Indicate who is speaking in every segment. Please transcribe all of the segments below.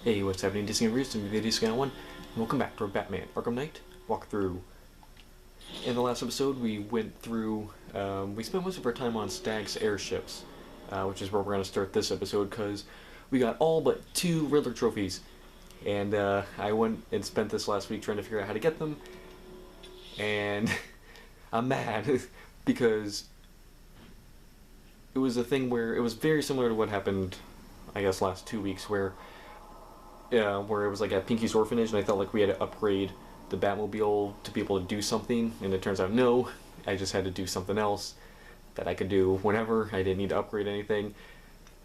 Speaker 1: Hey, what's happening, Disney Readers? I'm Guy01, and welcome back to our Batman Arkham Knight walkthrough. In the last episode, we went through, we spent most of our time on Stag's airships, which is where we're going to start this episode, because we got all but 2 Riddler trophies, and I went and spent this last week trying to figure out how to get them, and I'm mad, because it was a thing where it was very similar to what happened, I guess, last 2 weeks, where it was like at Pinky's orphanage, and I felt like we had to upgrade the Batmobile to be able to do something, and it turns out no, I just had to do something else that I could do whenever. I didn't need to upgrade anything.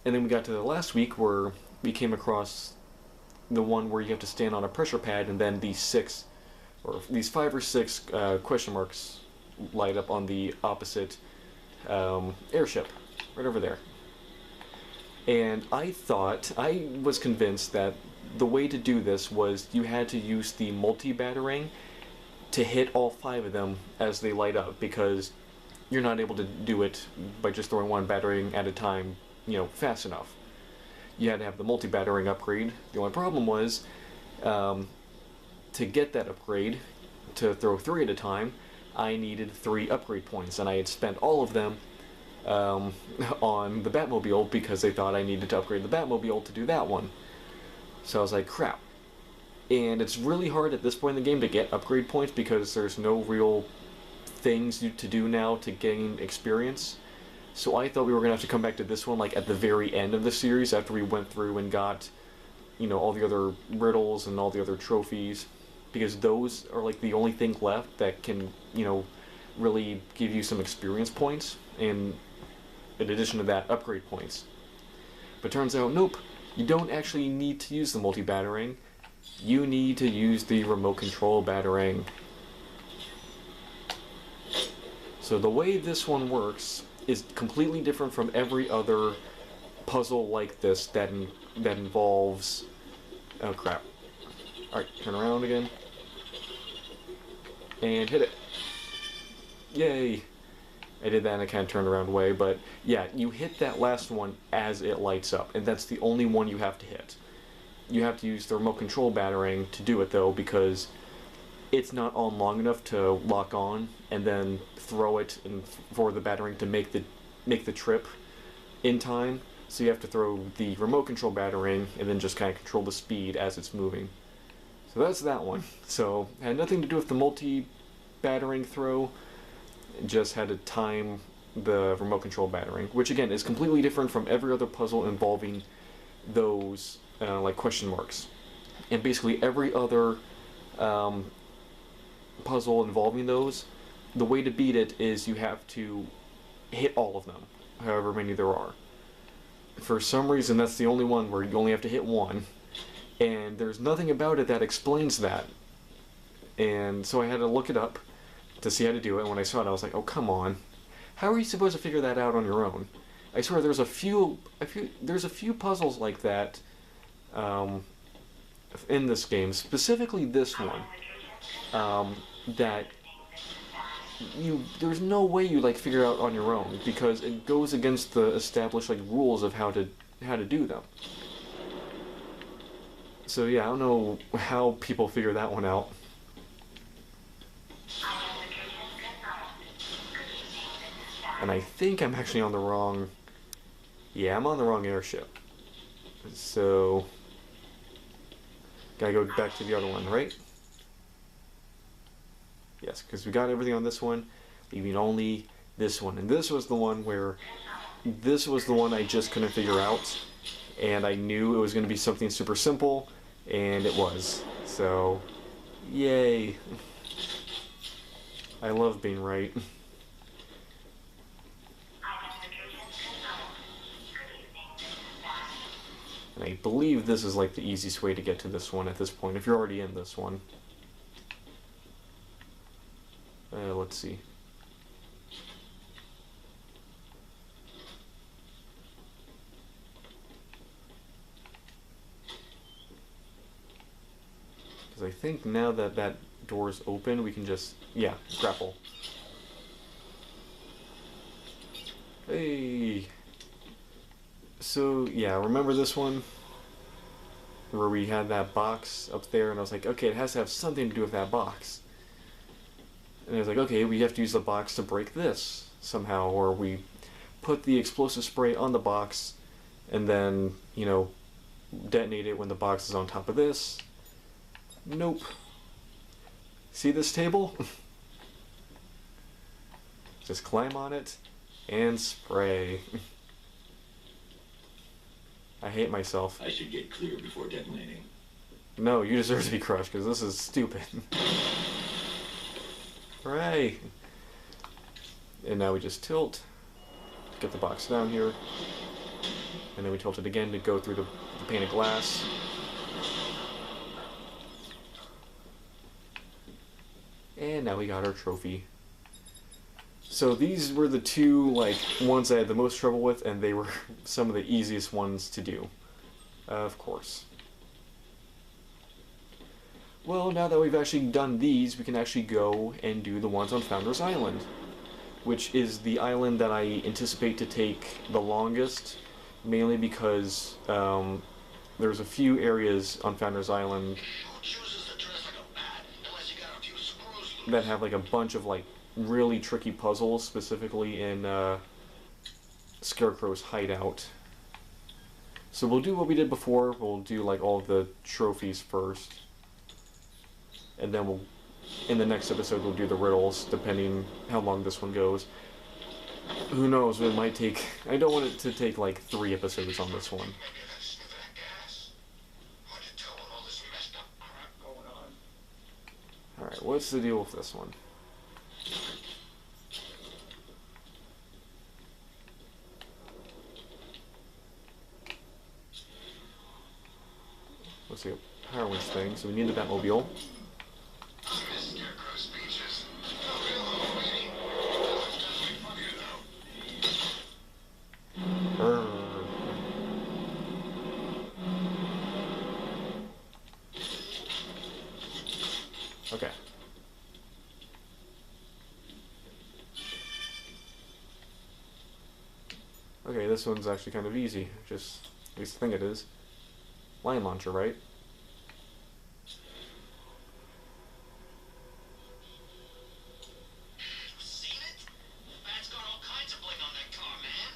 Speaker 1: And then we got to the last week where we came across the one where you have to stand on a pressure pad, and then these 5 or 6 question marks light up on the opposite airship, right over there. And I was convinced that the way to do this was you had to use the multi-batarang to hit all 5 of them as they light up, because you're not able to do it by just throwing one batarang at a time, fast enough. You had to have the multi-batarang upgrade. The only problem was, to get that upgrade, to throw 3 at a time, I needed 3 upgrade points, and I had spent all of them on the Batmobile because they thought I needed to upgrade the Batmobile to do that one. So I was like, crap. And it's really hard at this point in the game to get upgrade points because there's no real things to do now to gain experience. So I thought we were going to have to come back to this one like at the very end of the series after we went through and got, all the other riddles and all the other trophies, because those are like the only thing left that can, really give you some experience points, and in addition to that, upgrade points. But turns out, nope, you don't actually need to use the multi-batarang. You need to use the remote control batarang. So the way this one works is completely different from every other puzzle like this that involves... Oh crap. Alright, turn around again. And hit it. Yay! I did that in a kind of turnaround way, but yeah, you hit that last one as it lights up, and that's the only one you have to hit. You have to use the remote control batarang to do it, though, because it's not on long enough to lock on and then throw it for the batarang to make the trip in time. So you have to throw the remote control batarang and then just kind of control the speed as it's moving. So that's that one. So it had nothing to do with the multi-batarang throw. Just had to time the remote control batarang, which again is completely different from every other puzzle involving those like question marks. And basically every other puzzle involving those, the way to beat it is you have to hit all of them, however many there are. For some reason, that's the only one where you only have to hit one, and there's nothing about it that explains that. And so I had to look it up to see how to do it, and when I saw it I was like, oh come on, how are you supposed to figure that out on your own? I swear there's a few puzzles like that in this game, specifically this one, that there's no way you figure out on your own, because it goes against the established rules of how to do them. So yeah, I don't know how people figure that one out. And I think I'm actually on the wrong... Yeah, I'm on the wrong airship. So... Gotta go back to the other one, right? Yes, because we got everything on this one, leaving only this one. And this was the one where... This was the one I just couldn't figure out. And I knew it was going to be something super simple, and it was. So... Yay! I love being right. And I believe this is the easiest way to get to this one at this point, if you're already in this one. Let's see. Because I think now that that door's open, we can just, yeah, grapple. Hey! So, yeah, remember this one? where we had that box up there, and I was like, okay, it has to have something to do with that box. And I was like, okay, we have to use the box to break this somehow, or we put the explosive spray on the box and then, you know, detonate it when the box is on top of this. Nope. See this table? Just climb on it and spray. I hate myself.
Speaker 2: I should get clear before detonating.
Speaker 1: No, you deserve to be crushed, because this is stupid. Hooray! And now we just tilt, get the box down here, and then we tilt it again to go through the pane of glass. And now we got our trophy. So these were the two ones I had the most trouble with, and they were some of the easiest ones to do. Of course. Well, now that we've actually done these, we can actually go and do the ones on Founders Island, which is the island that I anticipate to take the longest, mainly because there's a few areas on Founders Island that have a bunch of really tricky puzzles, specifically in Scarecrow's hideout. So we'll do what we did before. We'll do all of the trophies first, and then in the next episode we'll do the riddles, depending how long this one goes. Who knows, it might take, I don't want it to take 3 episodes on this one. Alright, what's the deal with this one? Let's see, a power winch thing, so we need the Batmobile. Okay. Okay, this one's actually kind of easy. Just, at least I think it is. Line launcher, right?
Speaker 3: Seen it? Bat's got all kinds of bling on that car, man.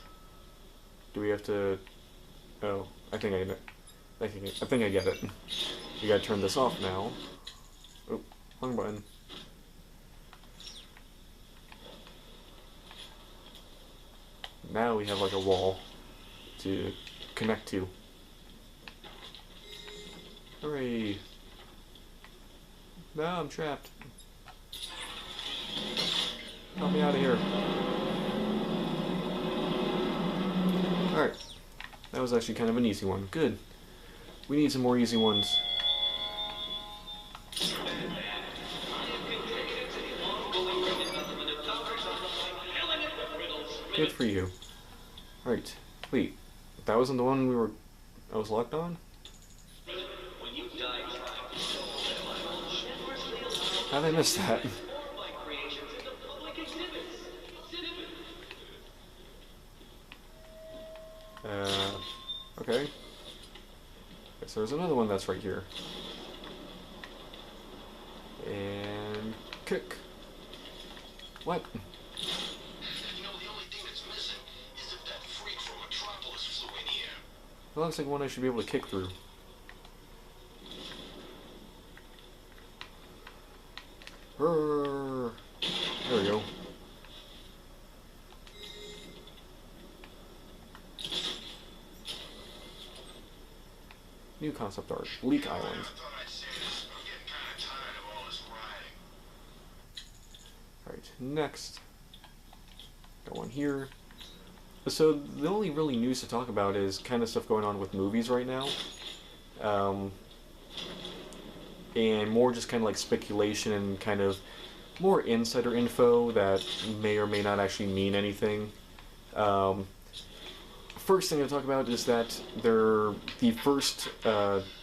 Speaker 1: Do we have to... Oh, I think I get it. You gotta turn this off now. Oh, wrong button. Now we have a wall to connect to. Hooray! No, I'm trapped. Help me out of here. Alright. That was actually kind of an easy one. Good. We need some more easy ones. Good for you. Right. Wait. That wasn't the one I was locked on? How did I miss that? Okay. So there's another one that's right here. And kick. What?
Speaker 3: You know, the only thing that's missing is if that freak from Metropolis flew in here.
Speaker 1: That looks like one I should be able to kick through. Brrr. There we go. New concept art. Leak Island. Alright, next. Got one here. So the only really news to talk about is kind of stuff going on with movies right now. And more just kind of speculation and kind of more insider info that may or may not actually mean anything. First thing to talk about is that the first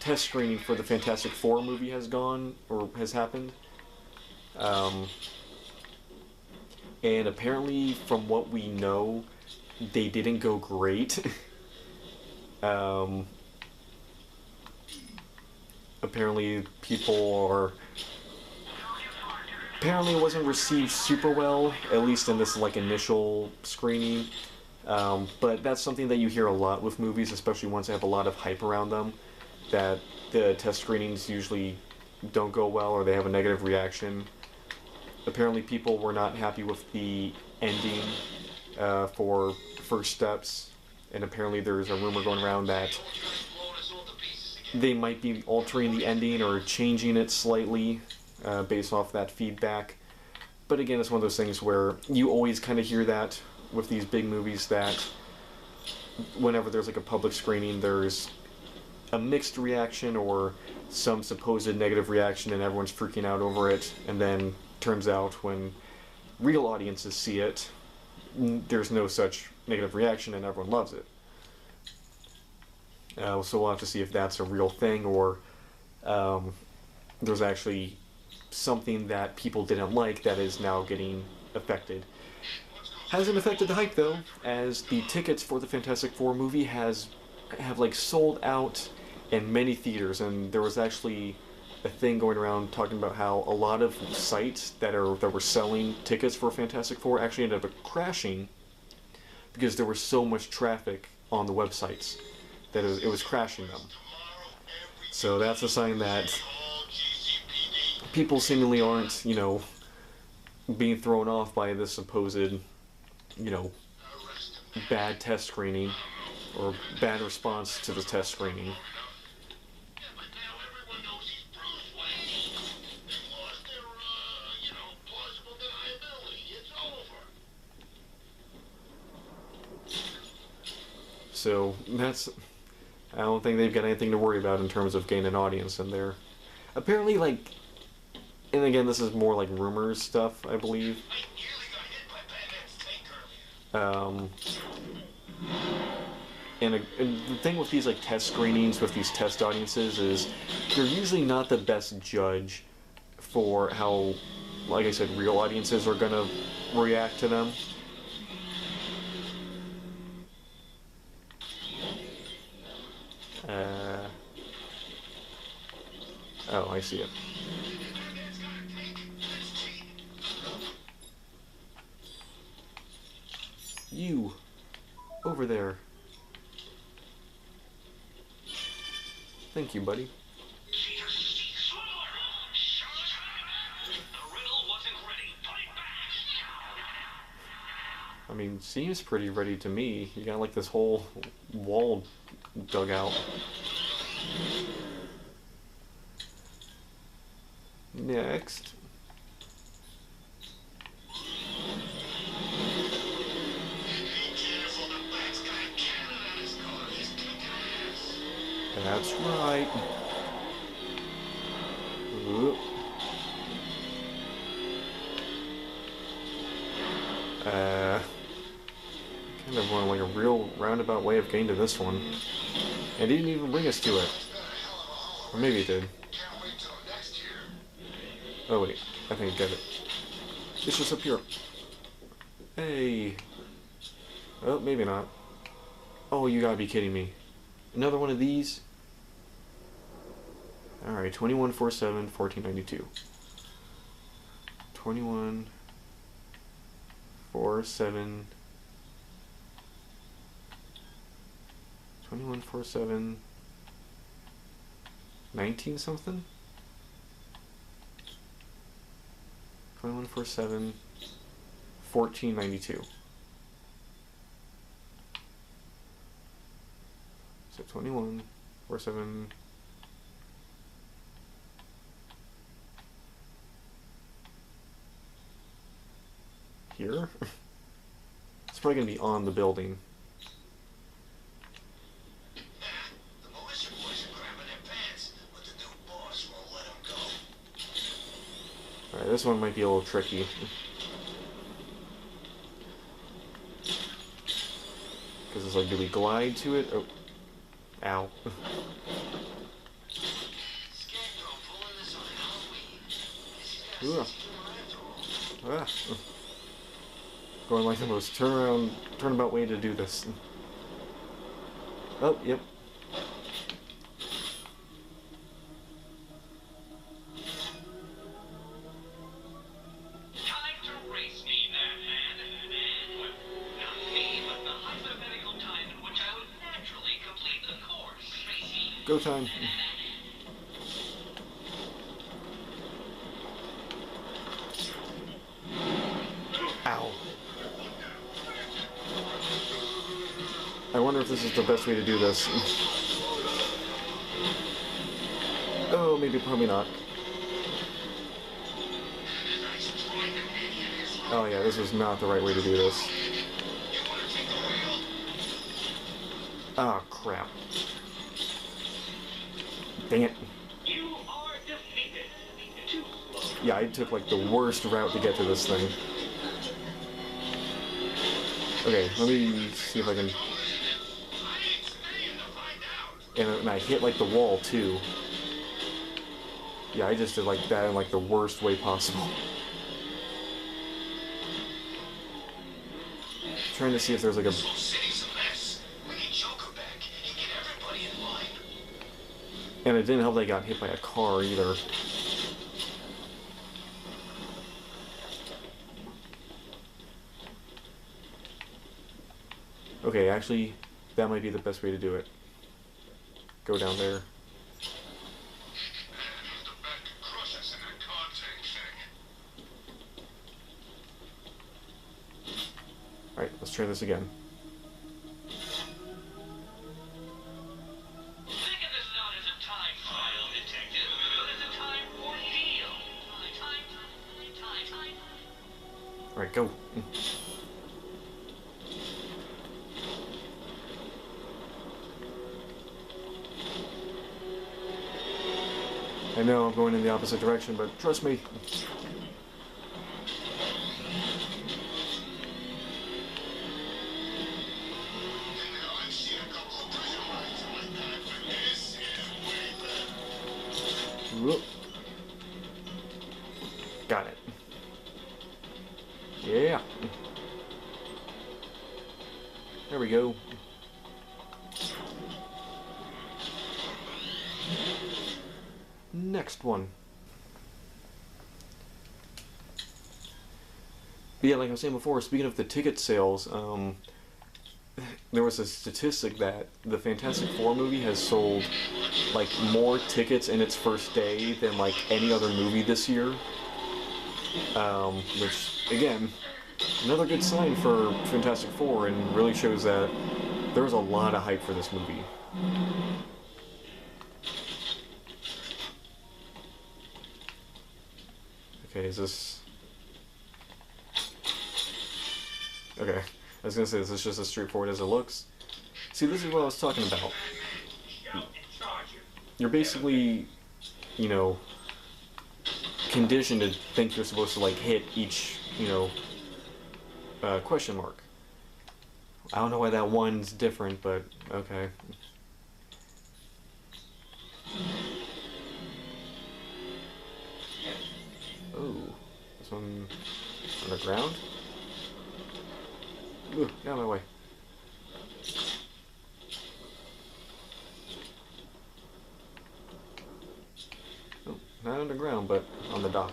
Speaker 1: test screening for the Fantastic Four movie has happened. And apparently, from what we know, they didn't go great. apparently apparently it wasn't received super well, at least in this like initial screening. But that's something that you hear a lot with movies, especially ones that have a lot of hype around them, that the test screenings usually don't go well or they have a negative reaction. Apparently people were not happy with the ending for First Steps, and apparently there's a rumor going around that they might be altering the ending or changing it slightly based off that feedback. But again, it's one of those things where you always kind of hear that with these big movies, that whenever there's like a public screening, there's a mixed reaction or some supposed negative reaction and everyone's freaking out over it, and then turns out when real audiences see it, there's no such negative reaction and everyone loves it. So we'll have to see if that's a real thing, or there's actually something that people didn't like that is now getting affected. Hasn't affected the hype though, as the tickets for the Fantastic Four movie have like sold out in many theaters, and there was actually a thing going around talking about how a lot of sites that were selling tickets for Fantastic Four actually ended up crashing because there was so much traffic on the websites that it was crashing them. So that's a sign that people seemingly aren't, being thrown off by this supposed, bad test screening or bad response to the test screening. So I don't think they've got anything to worry about in terms of gaining an audience in there. Apparently, and again, this is more like rumors stuff, I believe. And the thing with these test screenings with these test audiences is they're usually not the best judge for how, like I said, real audiences are gonna react to them. Oh, I see it. You, over there. Thank you, buddy. I mean, seems pretty ready to me. You got this whole wall dug out. Next. That's right. Whoop. Kind of went a real roundabout way of getting to this one. And didn't even bring us to it. Or maybe it did. Oh wait, I think I get it. It's just up here. Hey. Oh, maybe not. Oh, you gotta be kidding me. Another one of these? Alright, 2147, 1492. 2147. 2147. 19 something? 2147. 1492. So 2147. Here? It's probably gonna be on the building.
Speaker 3: The militia boys are grabbing their pants, but the new boss won't let them go.
Speaker 1: Alright, this one might be a little tricky. Because it's do we glide to it? Oh. Ow. Ah. Going the most turnabout way to do this. Oh, yep. Go time. Ow. I wonder if this is the best way to do this. Oh, maybe, probably not. Oh yeah, this was not the right way to do this. Oh, crap. Dang it.
Speaker 3: You are defeated. Too slow.
Speaker 1: Yeah, I took like the worst route to get to this thing. Okay, let me see if I can... And I hit like the wall too. Yeah, I just did like that in like the worst way possible. Trying to see if there's like a...
Speaker 3: City's a mess. We need Joker back and get everybody in line.
Speaker 1: And it didn't help that I got hit by a car either. Okay, actually, that might be the best way to do it. Go down there. Alright, let's try this again.
Speaker 3: Think of this not as a time trial, detective, but as a time ordeal. Time.
Speaker 1: Alright, go. I know I'm going in the opposite direction, but trust me. Whoop. Got it. Yeah. There we go. Next one. But yeah, like I was saying before, speaking of the ticket sales, there was a statistic that the Fantastic Four movie has sold like more tickets in its first day than like any other movie this year. Which, again, another good sign for Fantastic Four, and really shows that there was a lot of hype for this movie. Okay, is this... Okay, I was gonna say, is this just as straightforward as it looks? See, this is what I was talking about. You're basically, you know, conditioned to think you're supposed to, like, hit each, you know, question mark. I don't know why that one's different, but okay. Oh, this one underground? Ooh, get out of my way. Oh, not underground, but on the dock.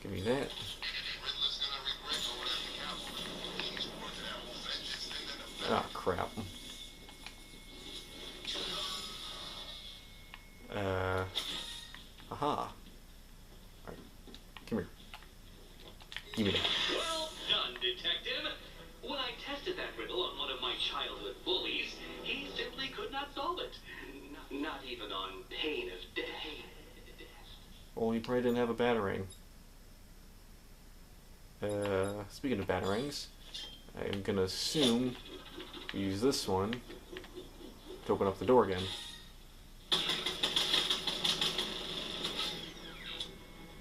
Speaker 1: Give me that. Ah, crap. Aha. Alright, come here. Give me that.
Speaker 3: Well done, detective. When I tested that riddle on one of my childhood bullies, he simply could not solve it. Not even on pain of death.
Speaker 1: Well, you probably didn't have a batarang. Speaking of batarangs, I'm gonna assume we use this one to open up the door again.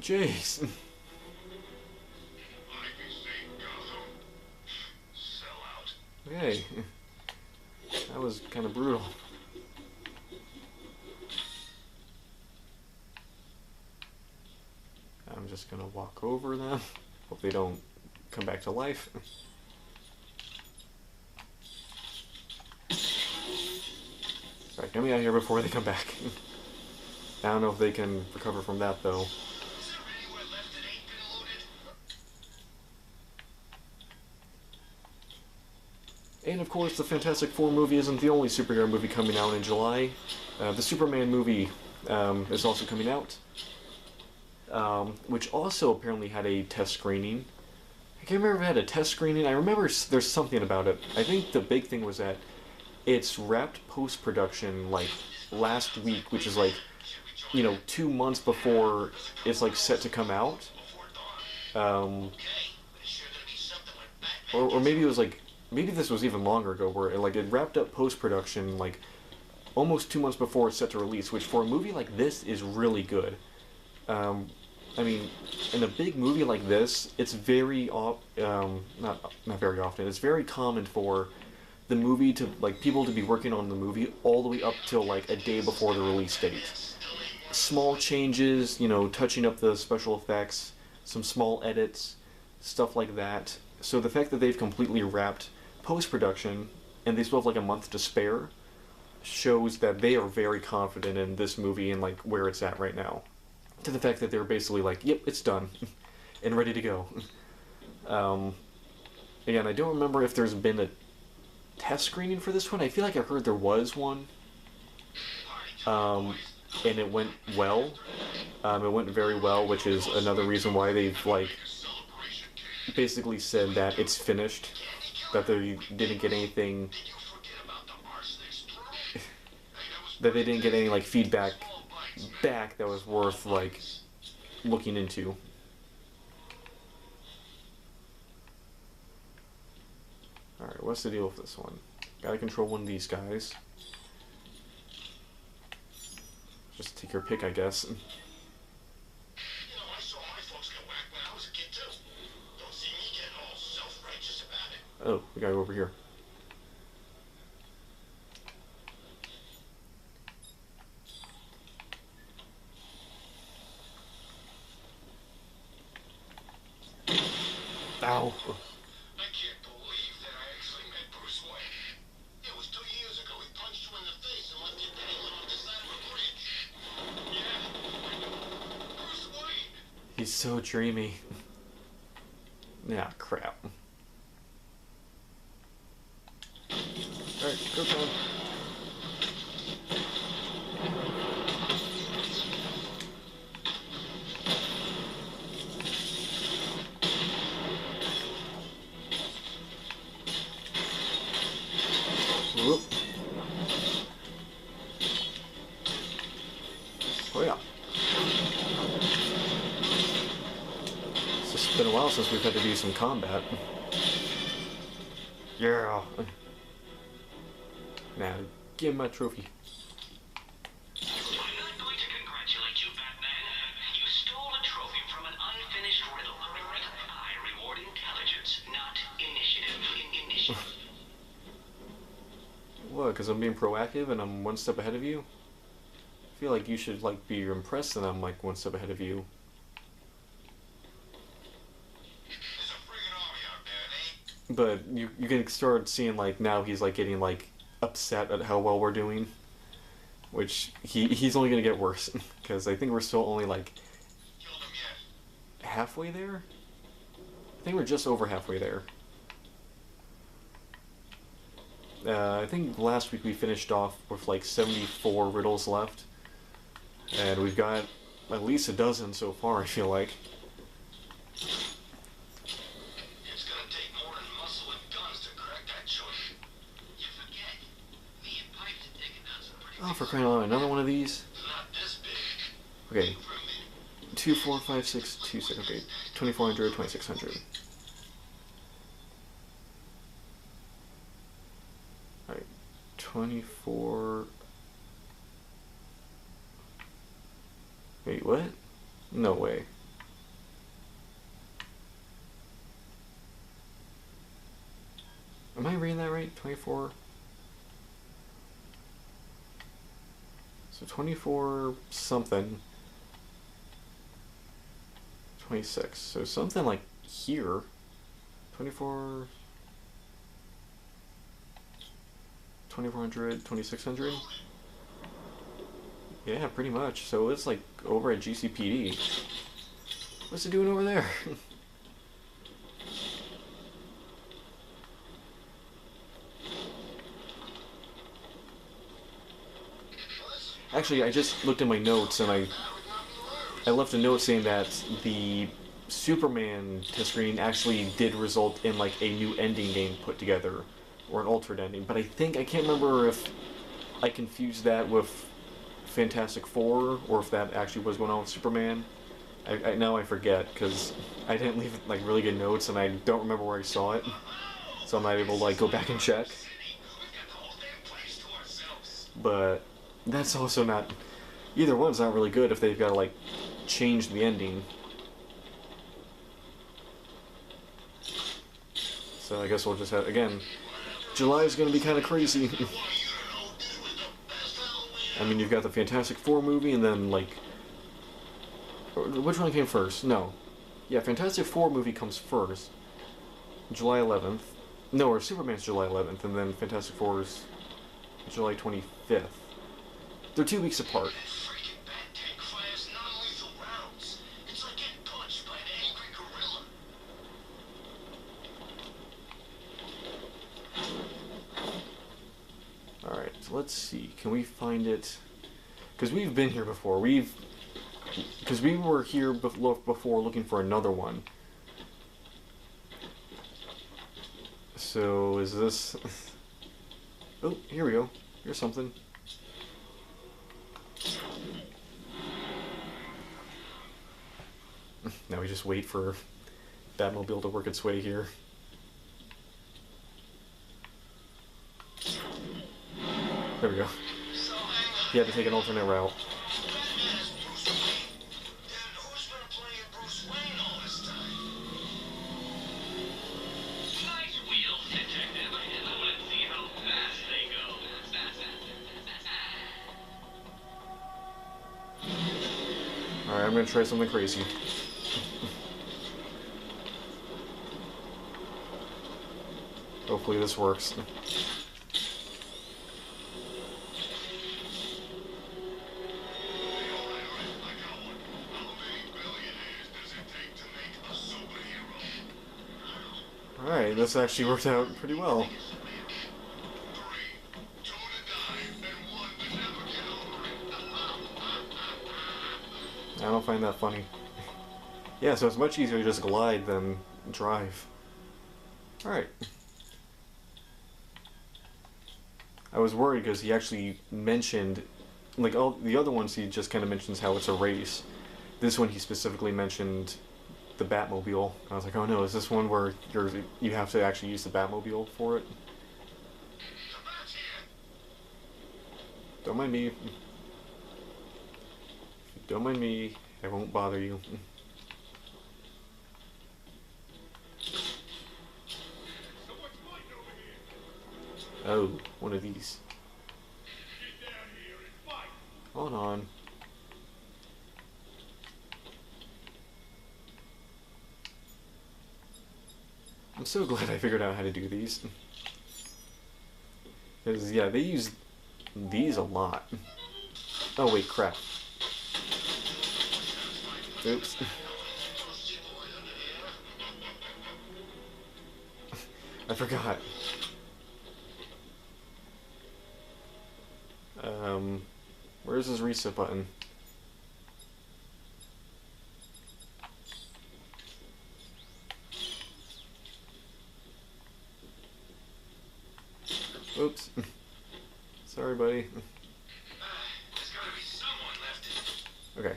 Speaker 1: Jeez. Okay. That was kind of brutal. I'm just gonna walk over them. Hope they don't come back to life. Alright, get me out of here before they come back. I don't know if they can recover from that though. And of course, the Fantastic Four movie isn't the only superhero movie coming out in July. The Superman movie is also coming out, which also apparently had a test screening. I can't remember if it had a test screening. I remember there's something about it. I think the big thing was that it's wrapped post-production like last week, which is like, 2 months before it's like set to come out. Or maybe it was like, maybe this was even longer ago, where it wrapped up post-production like almost 2 months before it's set to release, which for a movie like this is really good. I mean, in a big movie like this, it's not very often. It's very common for the movie to people to be working on the movie all the way up till like a day before the release date. Small changes, touching up the special effects, some small edits, stuff like that. So the fact that they've completely wrapped post-production and they still have like a month to spare shows that they are very confident in this movie and like where it's at right now. To the fact that they're basically like, yep, it's done and ready to go. Again, I don't remember if there's been a test screening for this one. I feel like I heard there was one. And it went well. It went very well, which is another reason why they've basically said that it's finished, that they didn't get anything, that they didn't get any feedback back that was worth looking into. Alright, what's the deal with this one? Gotta control one of these guys. Just take your pick, I guess.
Speaker 2: I saw my folks get whacked when I was a kid too. Don't see me getting all self-righteous about it.
Speaker 1: Oh, we gotta go over here. Ow.
Speaker 2: I can't believe that I actually met Bruce Wayne. It was 2 years ago. He punched you in the face and left you dangling off the side of a bridge. Yeah, Bruce Wayne.
Speaker 1: He's so dreamy. Nah, crap. Alright, go Tom. Whoop. Oh yeah. It's just been a while since we've had to do some combat. Yeah. Now, give him my trophy.
Speaker 3: I'm not going to congratulate you, Batman. You stole a trophy from an unfinished riddle. I reward intelligence, not initiative. Initiative.
Speaker 1: What, because I'm being proactive and I'm one step ahead of you? I feel like you should be impressed that I'm one step ahead of you.
Speaker 2: There's a friggin' army out there,
Speaker 1: But you can start seeing now he's getting upset at how well we're doing, which he's only gonna get worse because I think we're still only
Speaker 2: Killed him yet?
Speaker 1: halfway there. I think we're just over halfway there. I think last week we finished off with 74 riddles left, and we've got at least a dozen so far. I feel like.
Speaker 2: It's gonna take more than muscle and guns to crack that joint. You forget. Me and Pipes are taking down some pretty
Speaker 1: Oh, for crying out loud! Another one of these.
Speaker 2: Not this big.
Speaker 1: Okay,
Speaker 2: For a minute.
Speaker 1: 2, 4, 5, 6, 2, 6. Okay, 2400, 2600. Alright, 24. Wait, what? No way. Am I reading that right? 24? So 24 something. 26. So something here. 24. 2400, 2600. Yeah, pretty much. So it's over at GCPD. What's it doing over there? Actually, I just looked in my notes and I left a note saying that the Superman test screen actually did result in like a new ending game put together, or an altered ending. But I can't remember if I confused that with Fantastic Four or if that actually was going on with Superman. Now I forget because I didn't leave like really good notes and I don't remember where I saw it, so I'm not able to like go back and check. But that's also not. Either one's not really good if they've got to like change the ending. So I guess we'll just have again. July is going to be kind of crazy. I mean, you've got the Fantastic Four movie, and then like, which one came first? No, yeah, Fantastic Four movie comes first, July 11th. No, or Superman's July 11th, and then Fantastic Four's July 25th. They're 2 weeks apart. Alright, so let's see. Can we find it? Because we've been here before. Because we were here before looking for another one. So, is this... Oh, here we go. Here's something. Now we just wait for Batmobile to work its way here. There we go. He had to take an alternate route. Alright, I'm gonna try something crazy. Hopefully this works. Alright, this actually worked out pretty well. I don't find that funny. Yeah, so it's much easier to just glide than drive. Alright. I was worried because he actually mentioned, like all the other ones he just kind of mentions how it's a race. This one he specifically mentioned the Batmobile. I was like, oh no, is this one where you have to actually use the Batmobile for it? Don't mind me. Don't mind me. I won't bother you. Oh, one of these. Hold on. I'm so glad I figured out how to do these. Because, yeah, they use these a lot. Oh, wait, crap. Oops. I forgot. Where's his reset button? Oops. Sorry, buddy.
Speaker 2: There's gotta be someone left.
Speaker 1: Okay.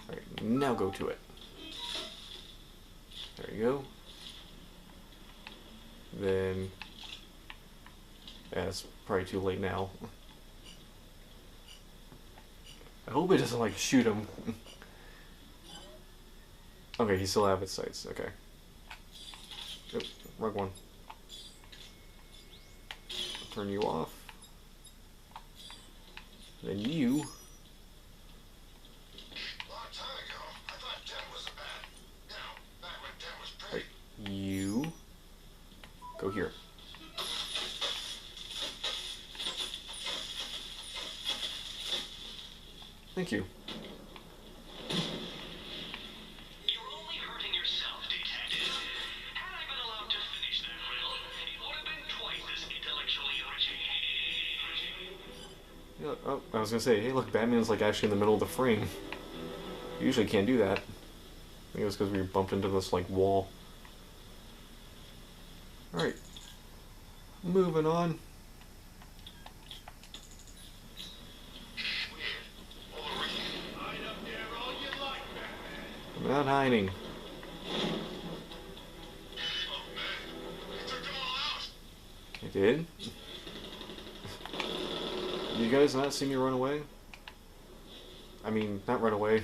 Speaker 1: Alright, now go to it. There you go. Then... yeah, it's probably too late now. I hope it doesn't, like, shoot him. Okay, he still have its sights. Okay. Yep, wrong one. I'll turn you off. Then you... you... go here. Thank you.
Speaker 3: You're only hurting yourself, Detective. Had I been allowed to finish that riddle, it would have been
Speaker 1: Oh, I was gonna say, hey, look, Batman's like actually in the middle of the frame. You usually can't do that. I think it was because we bumped into this like wall. All right, moving on. I'm not hiding. I did? You guys not see me run away? I mean, not run away.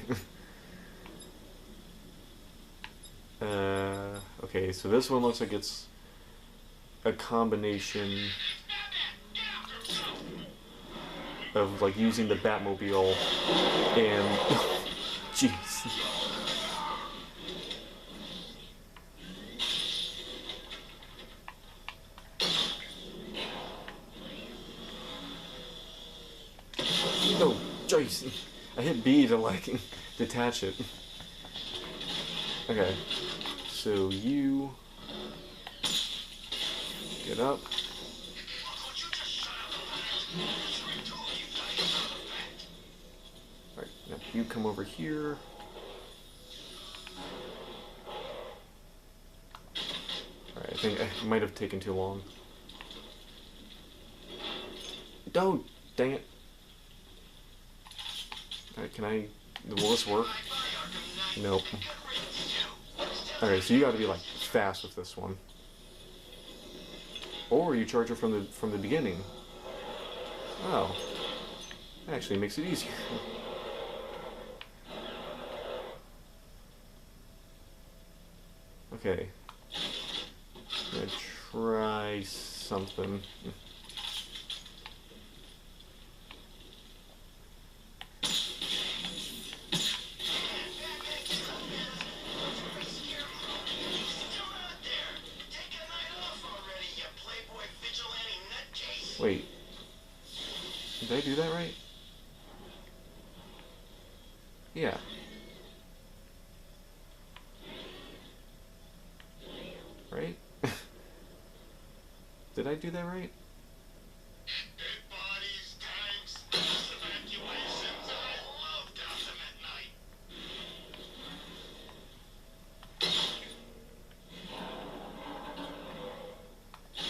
Speaker 1: Okay, so this one looks like it's a combination of like using the Batmobile and jeez. Oh, jeez. I hit B to like detach it. Okay, so you get up. Alright, now you come over here. Alright, I think I might have taken too long. Don't! Dang it. Alright, can I... will this work? Nope. Okay, so you gotta be like fast with this one. Or you charge it from the beginning. Oh. That actually makes it easier. Okay. I'm gonna try something. Wait. Did I do that right? Yeah. Right? Did I do that right?
Speaker 2: Dead bodies, tanks, mass evacuations. I love Gotham at night.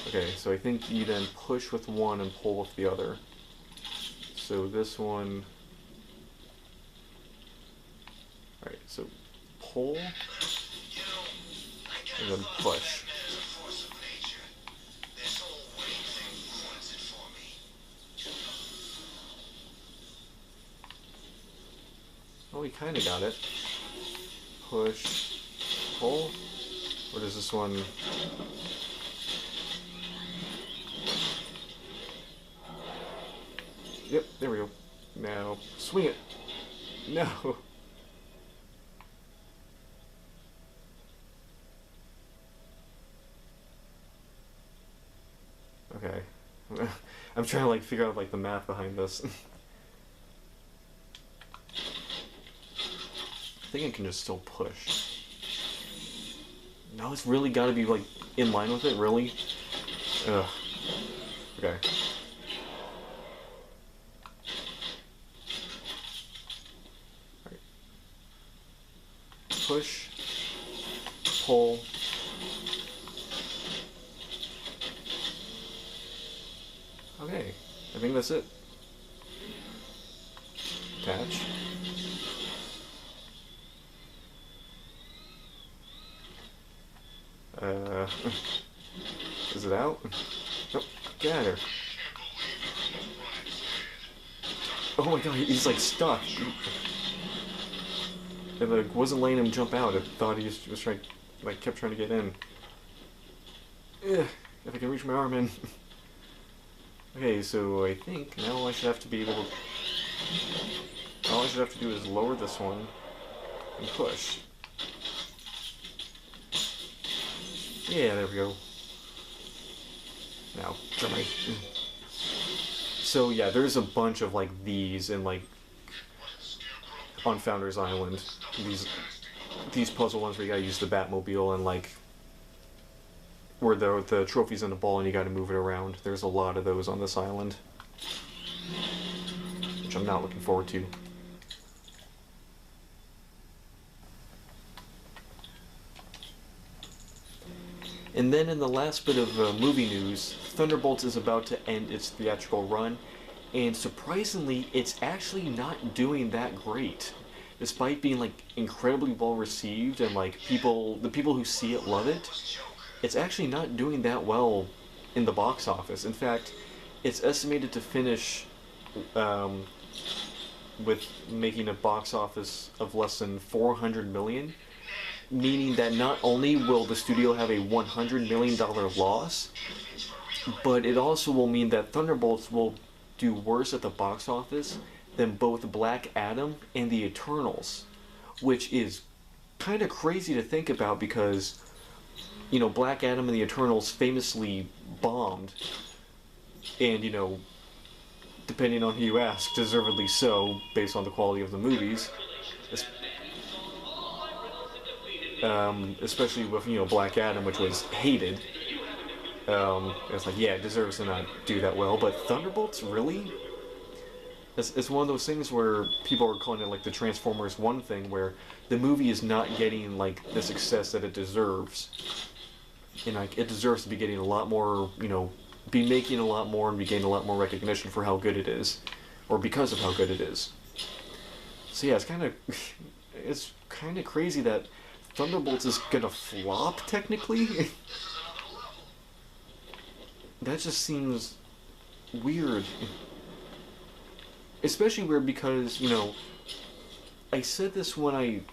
Speaker 1: Okay, so I think you then push with one and pull with the other. So this one... Alright, so pull, and then push. Oh, we kind of got it. Push, pull. Or does this one... Yep, there we go. Now, swing it. No. Okay. I'm trying to like figure out like the math behind this. I think I can just still push. No, it's really gotta be like in line with it, really? Ugh. Okay. Alright. Push. Pull. Okay, I think that's it. Attach. Is it out? Nope, get out of here. Oh my god, he's like stuck. It like wasn't letting him jump out. It thought he was trying, like kept trying to get in. Ugh, if I can reach my arm in. Okay, so I think now I should have to be able to... All I should have to do is lower this one and push. Yeah, there we go. Now, try. So yeah, there's a bunch of like these in like on Founders Island. These puzzle ones where you gotta use the Batmobile and like where the trophy's in a ball and you gotta move it around. There's a lot of those on this island. which I'm not looking forward to. And then in the last bit of movie news, Thunderbolts is about to end its theatrical run, and surprisingly, it's actually not doing that great. Despite being like incredibly well received and like the people who see it love it, it's actually not doing that well in the box office. In fact, it's estimated to finish with making a box office of less than 400 million, meaning that not only will the studio have a $100 million loss, but it also will mean that Thunderbolts will do worse at the box office than both Black Adam and the Eternals, which is kind of crazy to think about because, you know, Black Adam and the Eternals famously bombed, and, you know, depending on who you ask, deservedly so, based on the quality of the movies. Especially with, you know, Black Adam, which was hated. It's like, yeah, it deserves to not do that well, but Thunderbolts, really? It's one of those things where people are calling it like the Transformers 1 thing, where the movie is not getting like the success that it deserves. And like, it deserves to be getting a lot more, you know, be making a lot more and be getting a lot more recognition for how good it is, or because of how good it is. So yeah, it's kind of crazy that Thunderbolts is gonna flop technically. That just seems weird. Especially weird because, you know, I said this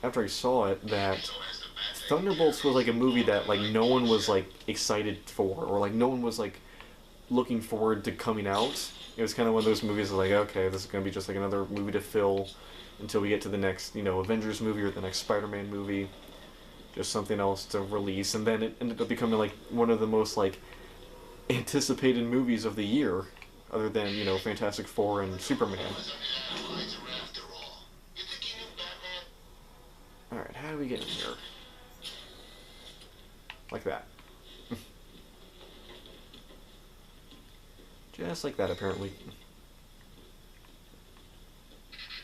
Speaker 1: after I saw it, that Thunderbolts was like a movie that like no one was like excited for, or like no one was like looking forward to coming out. It was kind of one of those movies that like, okay, this is gonna be just like another movie to fill until we get to the next, you know, Avengers movie or the next Spider-Man movie. Just something else to release, and then it ended up becoming like one of the most like anticipated movies of the year, other than, you know, Fantastic Four and Superman. Alright, how do we get in here? Like that. Just like that, apparently.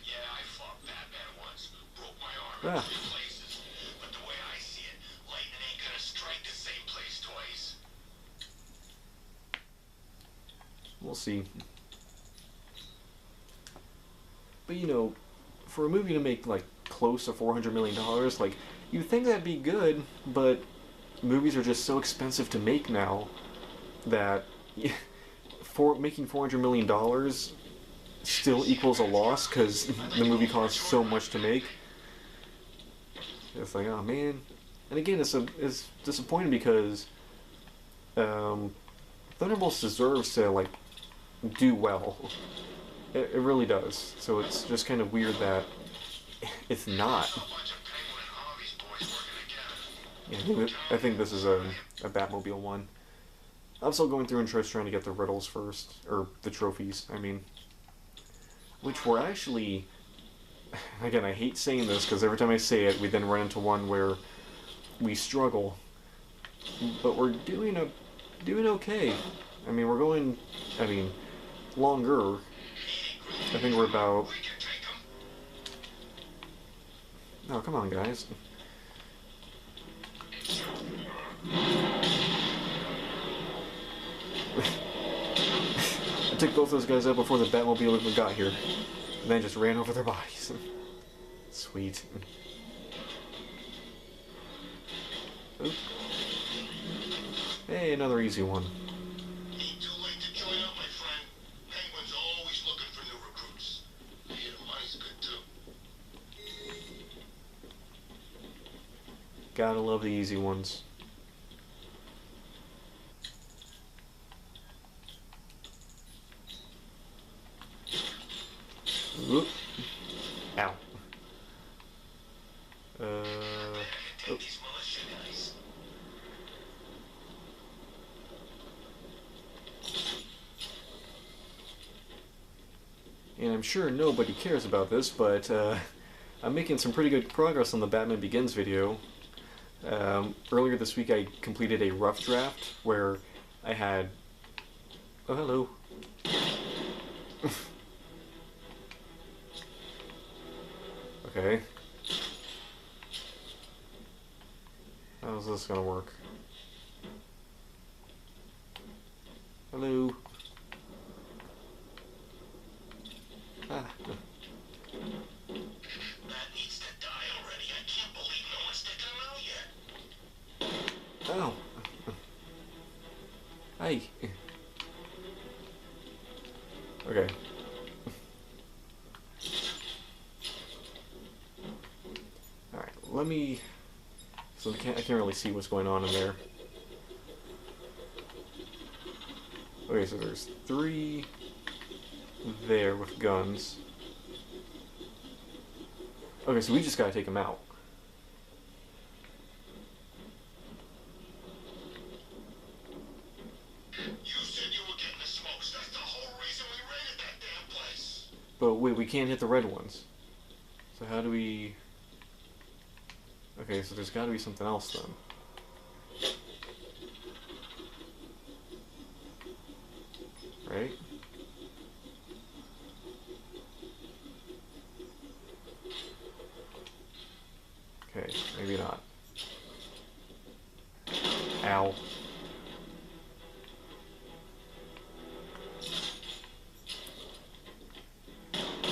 Speaker 2: Yeah, I fought Batman once. Broke my arm in 3 places. But the way I see it, lightning ain't gonna strike the same place twice.
Speaker 1: We'll see. But, you know, for a movie to make like close to $400 million, like, you'd think that'd be good, but movies are just so expensive to make now that making $400 million still equals a loss because the movie costs so much to make. It's like, oh man. And again, it's disappointing because Thunderbolts deserves to like do well. It really does. So it's just kind of weird that it's not. Yeah, I think this is a Batmobile one. I'm still going through and just trying to get the riddles first, or the trophies, I mean. Which were actually, again, I hate saying this because every time I say it, we then run into one where we struggle. But we're doing okay. I mean, we're going, longer. I think we're about... Oh, come on, guys. I took both those guys out before the Batmobile even got here. And then just ran over their bodies. Sweet. Oop. Hey, another easy one.
Speaker 2: Ain't too late to join up, my friend. Penguin's always looking for new recruits. Yeah, the money's good too.
Speaker 1: Gotta love the easy ones. Oop. Ow.
Speaker 2: Take these militia guys.
Speaker 1: And I'm sure nobody cares about this, but I'm making some pretty good progress on the Batman Begins video. Earlier this week I completed a rough draft where I had... Oh, hello. Okay. How's this gonna work? Hello. Ah.
Speaker 2: That needs to die already. I can't believe no one's taken him out yet.
Speaker 1: Oh. Hey. Okay. Alright, let me... So I can't really see what's going on in there. Okay, so there's 3 there with guns. Okay, so we just gotta take them out.
Speaker 2: You said you were getting the smokes. That's the whole reason we raided that damn place.
Speaker 1: But wait, we can't hit the red ones. So how do we... Okay, so there's gotta be something else then. Right? Okay, maybe not. Ow.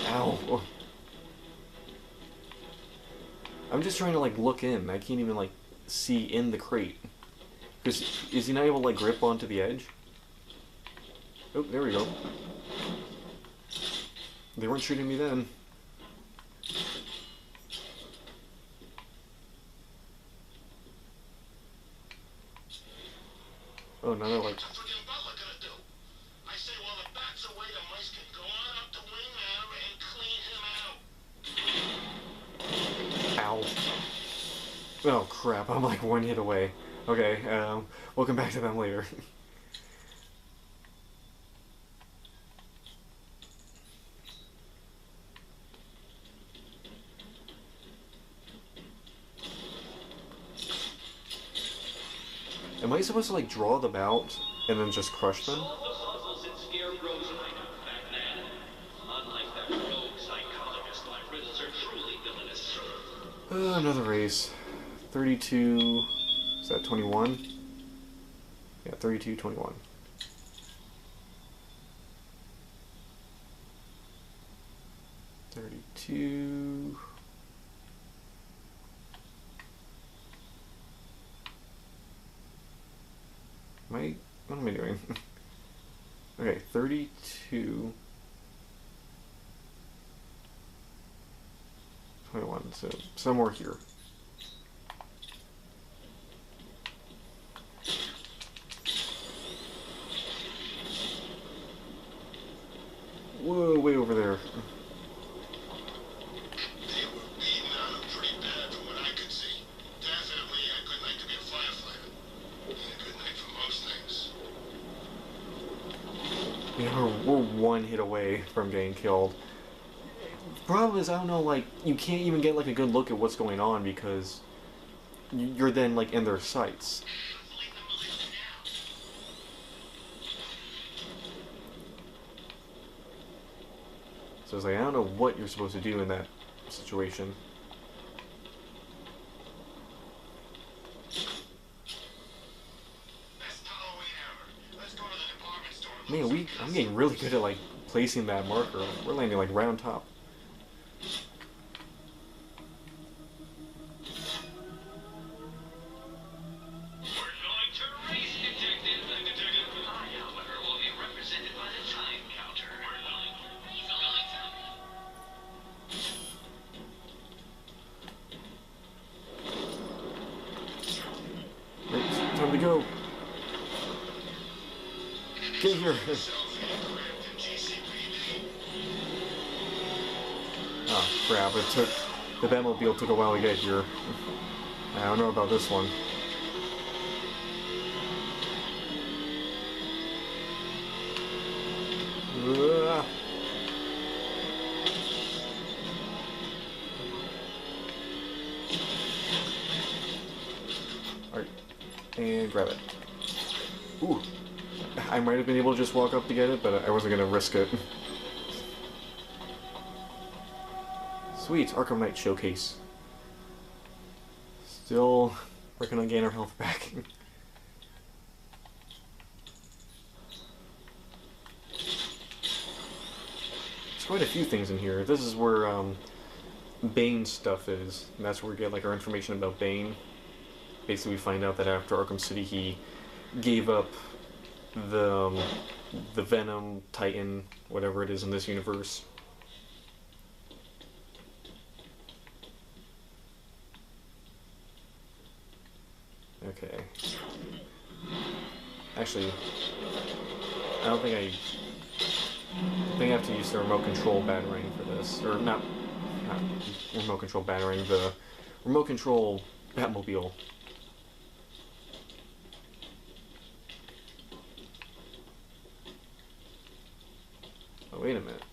Speaker 1: Ow. I'm just trying to like look in. I can't even like see in the crate. Because is he not able to like grip onto the edge? Oh, there we go. They weren't shooting me then. Oh, now they're like...
Speaker 2: What's the freaking butler gonna do? I say while the bats away, the mice can go on up the wing now and clean him out.
Speaker 1: Ow. Oh crap, I'm like 1 hit away. Okay, we'll come back to them later. Am I supposed to like draw them out and then just crush them? Another race. 32... Is that 21? Yeah, 32, 21. $32... What am I doing? Okay, 32... 21, so somewhere here. Whoa, way over there.
Speaker 2: They were beating on him pretty bad from what I could see. Definitely a good night to be a firefighter. And a good night for most things.
Speaker 1: Yeah, we're 1 hit away from getting killed. The problem is, I don't know, like, you can't even get, like, a good look at what's going on because you're then, like, in their sights. So it's like, I don't know what you're supposed to do in that situation.
Speaker 2: Best Halloween ever. Let's go to the department store.
Speaker 1: Man, I'm getting really good at, like, placing that marker. We're landing, like, right on top. Time to go. Get here. Oh crap, the Batmobile took a while to get here. I don't know about this one. Alright, and grab it. Ooh, I might have been able to just walk up to get it, but I wasn't gonna risk it. Sweet, Arkham Knight Showcase. Still working on getting our health back. There's quite a few things in here. This is where Bane's stuff is. And that's where we get like our information about Bane. Basically, we find out that after Arkham City, he gave up the Venom Titan, whatever it is in this universe. Okay. Actually, I think I have to use the remote control batarang for this, or not remote control batarang, the remote control Batmobile. Oh, wait a minute.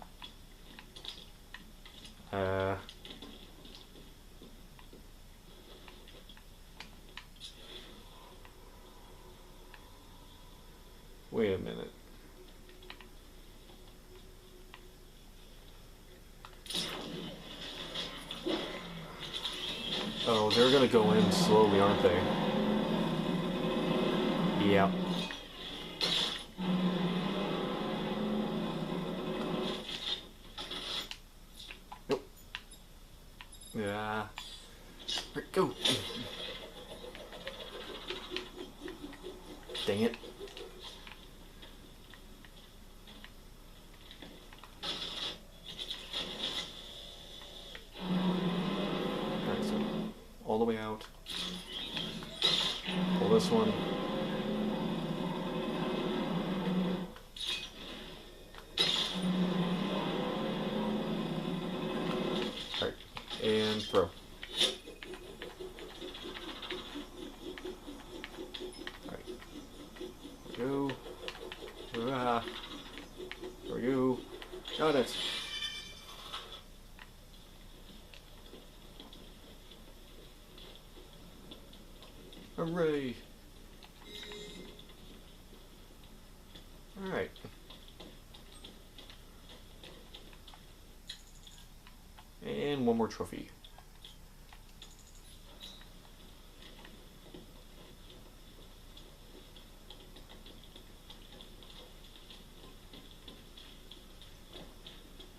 Speaker 1: Wait a minute. Oh, they're gonna go in slowly, aren't they? Yeah. Nope. Yeah. Right, go. Dang it. Alright, so all the way out. Pull this one. Alright, and throw. Alright. There we go. Ah. There we go. Got it. Hooray! Alright. And one more trophy.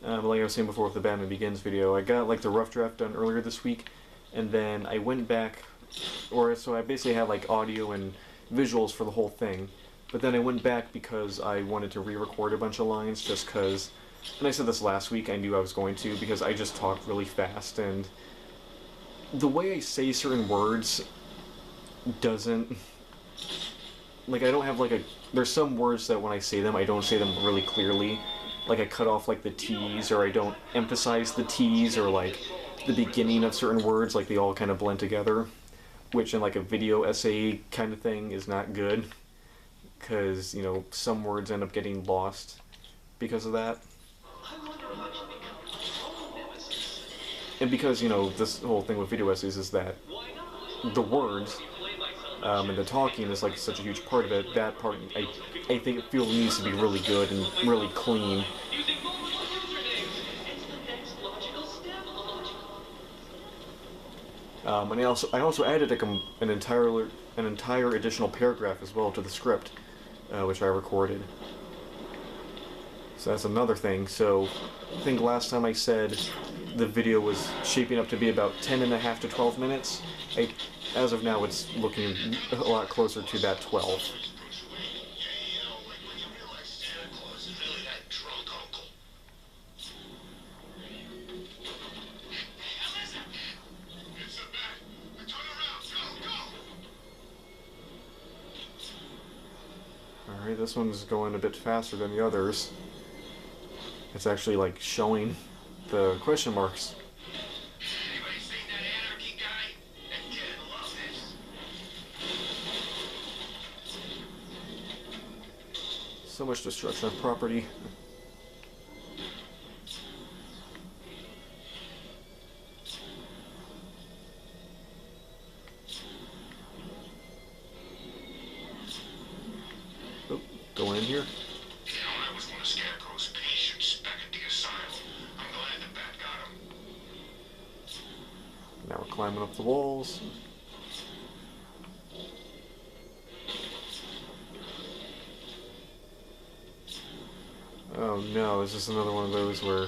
Speaker 1: Like I was saying before with the Batman Begins video, I got like the rough draft done earlier this week, and then I went back, so I basically had like audio and visuals for the whole thing, but then I went back because I wanted to re-record a bunch of lines, just because, and I said this last week, I knew I was going to, because I just talk really fast, and the way I say certain words doesn't, like I don't have like there's some words that when I say them, I don't say them really clearly. Like I cut off like the T's, or I don't emphasize the T's, or like the beginning of certain words, like they all kind of blend together, which in like a video essay kind of thing is not good, because, you know, some words end up getting lost because of that. And because, you know, this whole thing with video essays is that the words and the talking is like such a huge part of it. That part, I think it feels needs to be really good and really clean. And I also added like an entire additional paragraph as well to the script, which I recorded. So that's another thing. So I think last time I said the video was shaping up to be about 10.5 to 12 minutes. As of now, it's looking a lot closer to that 12. Alright, this one's going a bit faster than the others. It's actually like showing the question marks.
Speaker 2: Anybody seen that anarchy guy? That kid loves this.
Speaker 1: So much destruction of property. Oh, go in here.
Speaker 2: You know, I was one of Scarecrow's patients back at the asylum. I'm glad the bat got him.
Speaker 1: climbing up the walls. Oh no, is this another one of those where...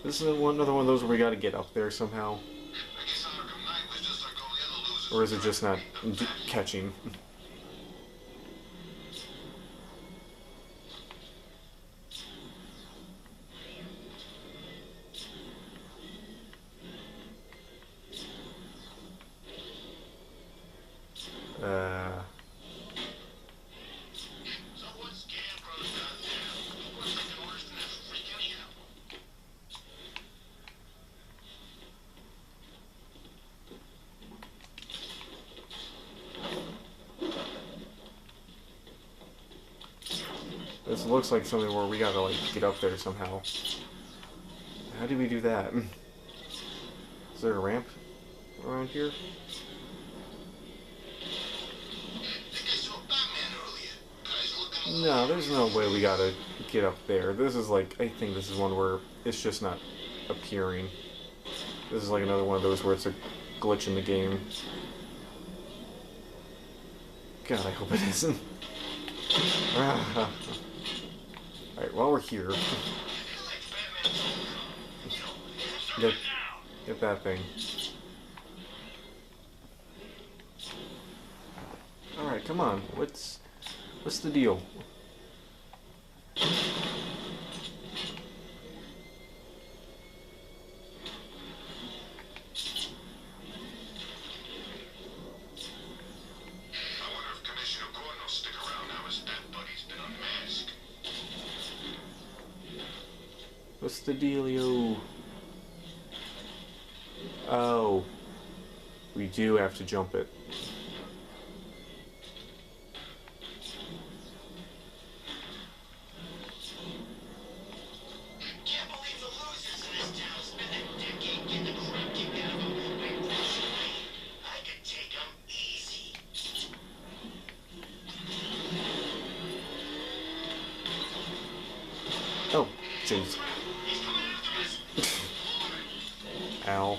Speaker 1: This is another one of those where we gotta get up there somehow?
Speaker 2: I guess Arkham Knight was just like all the other losers.
Speaker 1: Or is it just not catching?
Speaker 2: So what Scarecrow's done now? What's something worse than that freak anyhow?
Speaker 1: This looks like something where we gotta, like, get up there somehow. How do we do that? Is there a ramp around here?
Speaker 2: I think I saw Batman earlier. Guys looking
Speaker 1: No, there's no way we gotta get up there. This is like, I think this is one where it's just not appearing. This is like another one of those where it's a glitch in the game. God, I hope it isn't. Alright, while we're here, get that thing. Alright, come on. What's the deal?
Speaker 2: I wonder if Commissioner Gordon will stick around now his Bat Buddy's been unmasked.
Speaker 1: What's the dealio? Oh. We do have to jump it.
Speaker 2: Can't believe the losers in this town spent a decade getting the crap kicked out of them by Bruce Wayne. I could take them easy.
Speaker 1: Oh, jeez.
Speaker 2: He's coming after us.
Speaker 1: Ow.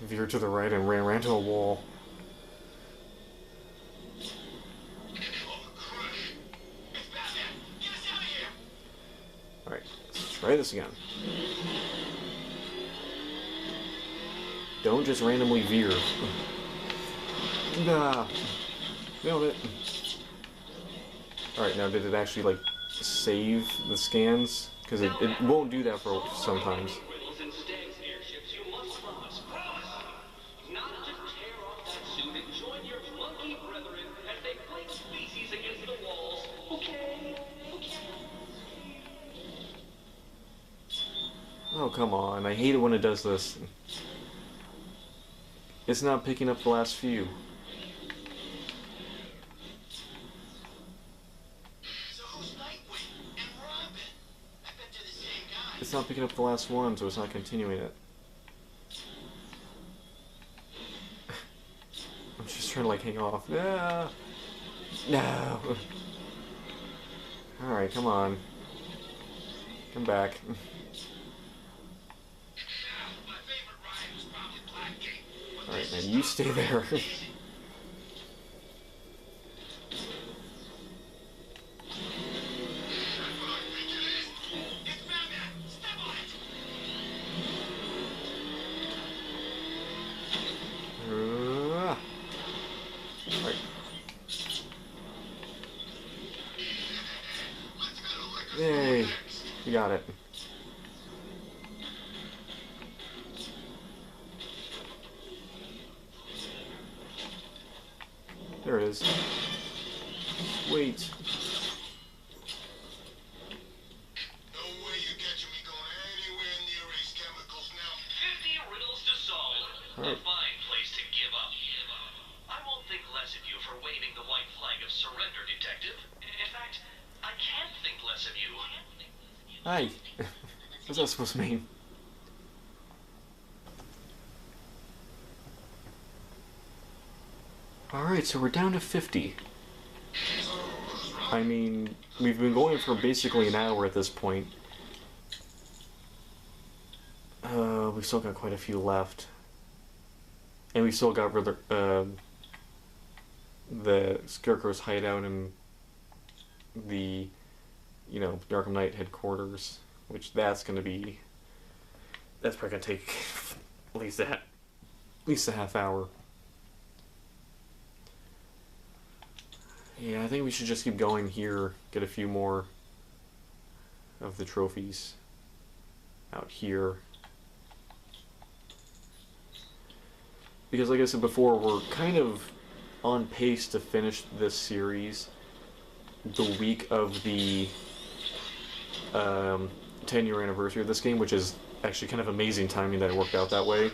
Speaker 1: Veered to the right and ran to a wall.
Speaker 2: Oh, crush. It's Batman. Get us out of here.
Speaker 1: Alright, let's try this again. Don't just randomly veer. Nah. Nailed it. Alright, now did it actually, like, save the scans? Because it won't do that for sometimes.
Speaker 3: Riddles and Stag's airships, you must promise not to tear off that suit and join your monkey brethren as they fight species against the walls. Okay?
Speaker 1: Oh, come on. I hate it when it does this. It's not picking up the last few.
Speaker 2: So who's Nightwing and Robin? I bet they're the same guy.
Speaker 1: It's not picking up the last one, so it's not continuing it. I'm just trying to, like, hang off. No! No! Alright, come on. Come back.
Speaker 2: My favorite ride was probably Blackgate. But
Speaker 1: Alright,
Speaker 2: this
Speaker 1: man, you stay there.
Speaker 2: That's what I think it is. It's Batman. Step on it.
Speaker 1: Alright.
Speaker 2: Let's go to liquor store
Speaker 1: Yay.
Speaker 2: next.
Speaker 1: You got it. There it is. Wait.
Speaker 2: No way you're catching me going anywhere near Ace Chemicals now.
Speaker 3: 50 riddles to solve.
Speaker 1: Alright.
Speaker 3: A fine place to give up. I won't think less of you for waving the white flag of surrender, Detective. In fact, I can't think less of you.
Speaker 1: Hi. What's that supposed to mean? Alright, so we're down to 50.
Speaker 2: So who's
Speaker 1: I mean, we've been going for basically an hour at this point. We've still got quite a few left. And we still got the Scarecrow's hideout and the, the Arkham Knight headquarters, which that's probably gonna take at least a half hour. Yeah, I think we should just keep going here, get a few more of the trophies out here. Because like I said before, we're kind of on pace to finish this series the week of the 10-year anniversary of this game, which is actually kind of amazing timing that it worked out that way.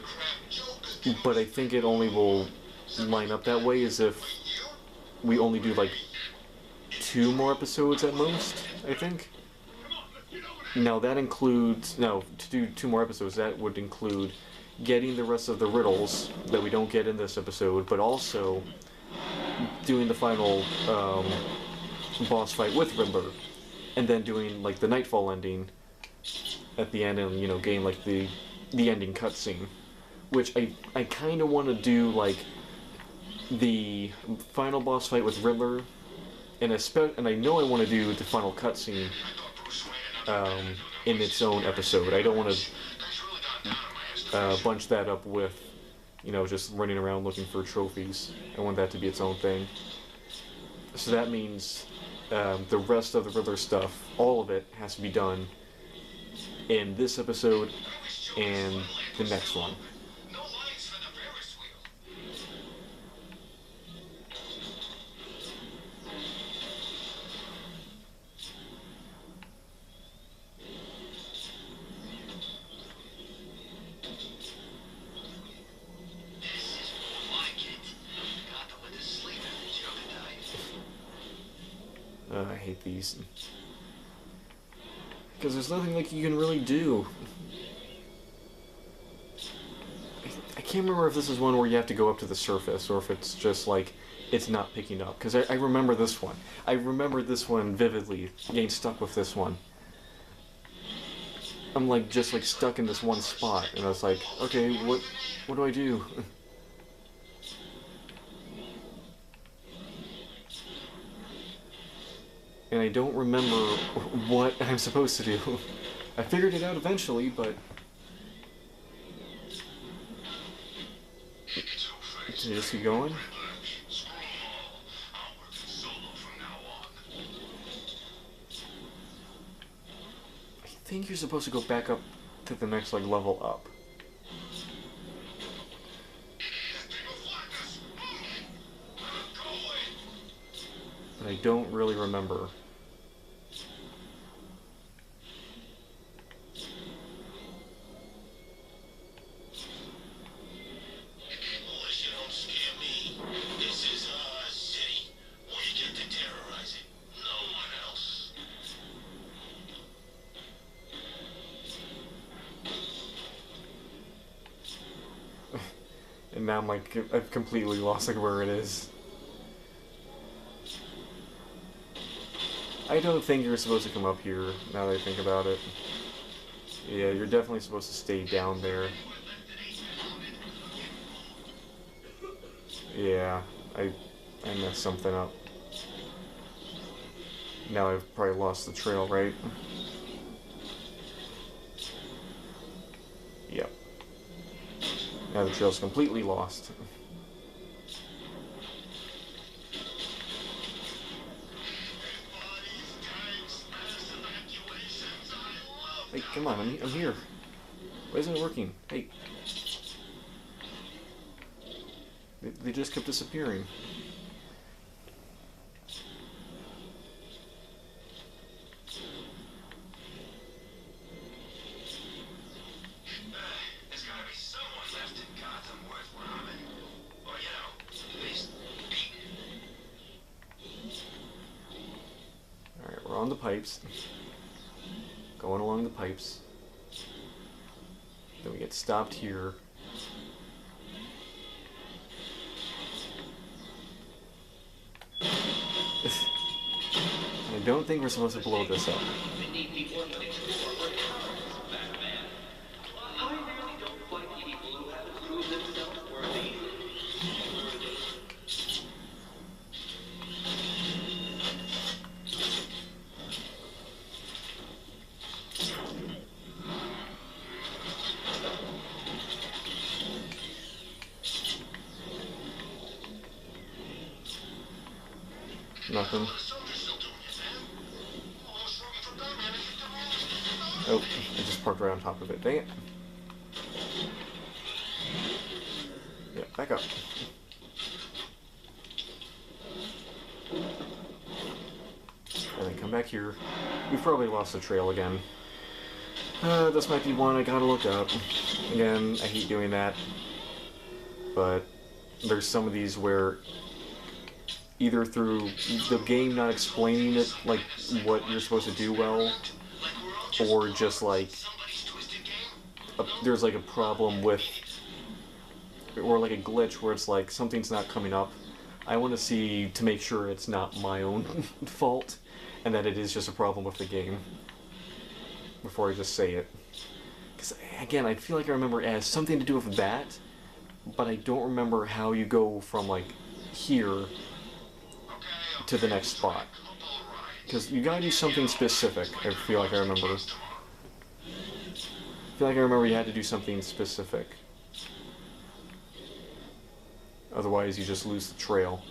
Speaker 1: But I think it only will line up that way as if we only do like 2 more episodes at most, I think. Now that includes, to do 2 more episodes, that would include getting the rest of the riddles that we don't get in this episode, but also doing the final boss fight with Riddler, and then doing like the Nightfall ending at the end, and getting like the ending cutscene, which I kind of want to do like the final boss fight with Riddler, and I know I want to do the final cutscene in its own episode. I don't want to bunch that up with just running around looking for trophies. I want that to be its own thing. So that means the rest of the Riddler stuff, all of it, has to be done in this episode and the next one. I hate these. Because there's nothing like you can really do. I can't remember if this is one where you have to go up to the surface, or if it's just like it's not picking up. Because I remember this one. I remember this one vividly, getting stuck with this one. I'm like just like stuck in this one spot, and I was like, okay, what do I do? And I don't remember what I'm supposed to do. I figured it out eventually, but... Can you just keep going? I think you're supposed to go back up to the next level up. But I don't really remember. And now I'm like, I've completely lost where it is. I don't think you're supposed to come up here, now that I think about it. Yeah, you're definitely supposed to stay down there. Yeah, I messed something up. Now I've probably lost the trail, right? Yep. Now the trail's completely lost. Hey, come on, I'm here. Why isn't it working? Hey. They just kept disappearing.
Speaker 2: There's gotta be someone left in Gotham worth robbing. Or, at least
Speaker 1: Alright, we're on the pipes. Going along the pipes. Then we get stopped here. don't think we're supposed to blow this up.
Speaker 3: Beneath the orbit explorer recovers, Batman. I really don't like people who haven't proved themselves worthy.
Speaker 1: Nothing.
Speaker 2: The soldiers still doing it, man. Almost rooting for Batman if you
Speaker 1: Oh, I just parked right on top of it. Dang it. Yeah, back up. And then come back here. We've probably lost the trail again. This might be one I gotta look up. Again, I hate doing that. But there's some of these where either through the game not explaining it, like what you're supposed to do well, or just like there's like a problem with, or like a glitch where it's like something's not coming up. I want to see to make sure it's not my own fault and that it is just a problem with the game before I just say it. Because again, I feel like I remember it has something to do with that, but I don't remember how you go from like here to the next spot. Because you gotta do something specific, I feel like I remember. I feel like I remember you had to do something specific. Otherwise you just lose the trail.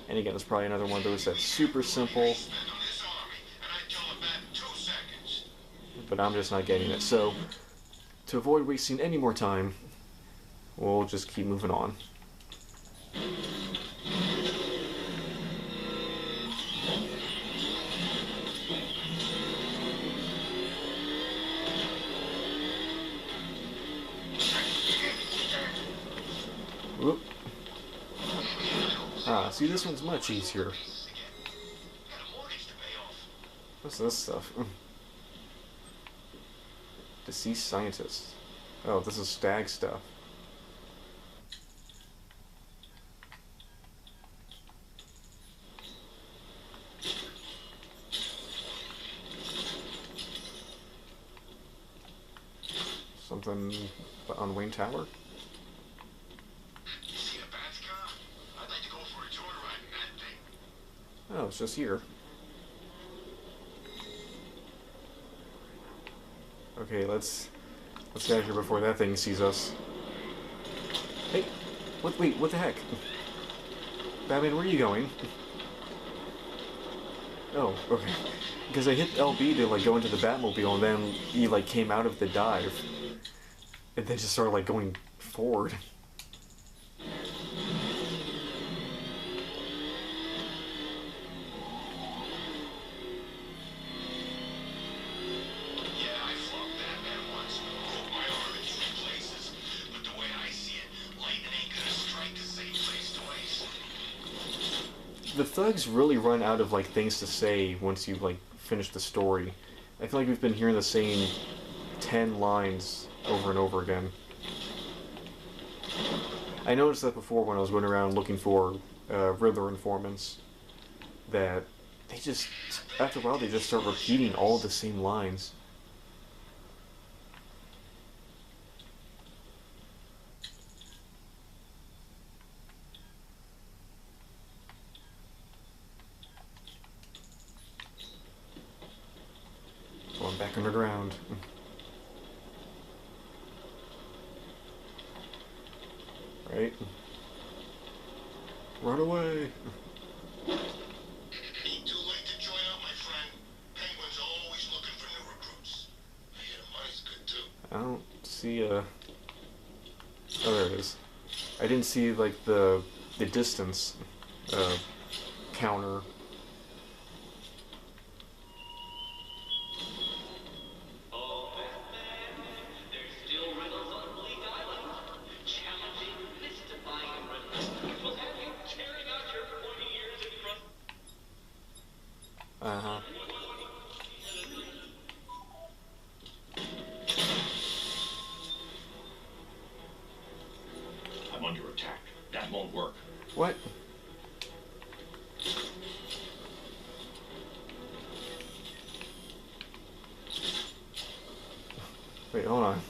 Speaker 1: And again, it's probably another one of those that's super simple, but I'm just not getting it. So, to avoid wasting any more time, we'll just keep moving on. Whoop. Ah, see, this one's much easier. What's this stuff? Deceased scientist. Oh, this is stag stuff. Something on Wayne Tower? Oh, it's just here. Okay, let's get out of here before that thing sees us. Hey, wait, what the heck? Batman, where are you going? Oh, okay. Because I hit LB to like go into the Batmobile, and then he like came out of the dive, and then just started like going forward. The thugs really run out of like things to say once you like finish the story. I feel like we've been hearing the same 10 lines over and over again. I noticed that before when I was going around looking for Riddler informants, that they just, after a while, they just start repeating all the same lines. Going back underground. Right? Run away!
Speaker 2: Ain't too late to join up, my friend. Penguin's always looking for new recruits. I hear the money's good too.
Speaker 1: I don't see a... Oh, there it is. I didn't see like the distance counter. Uh-huh.
Speaker 4: I'm under attack. That won't work.
Speaker 1: What? Wait, hold on.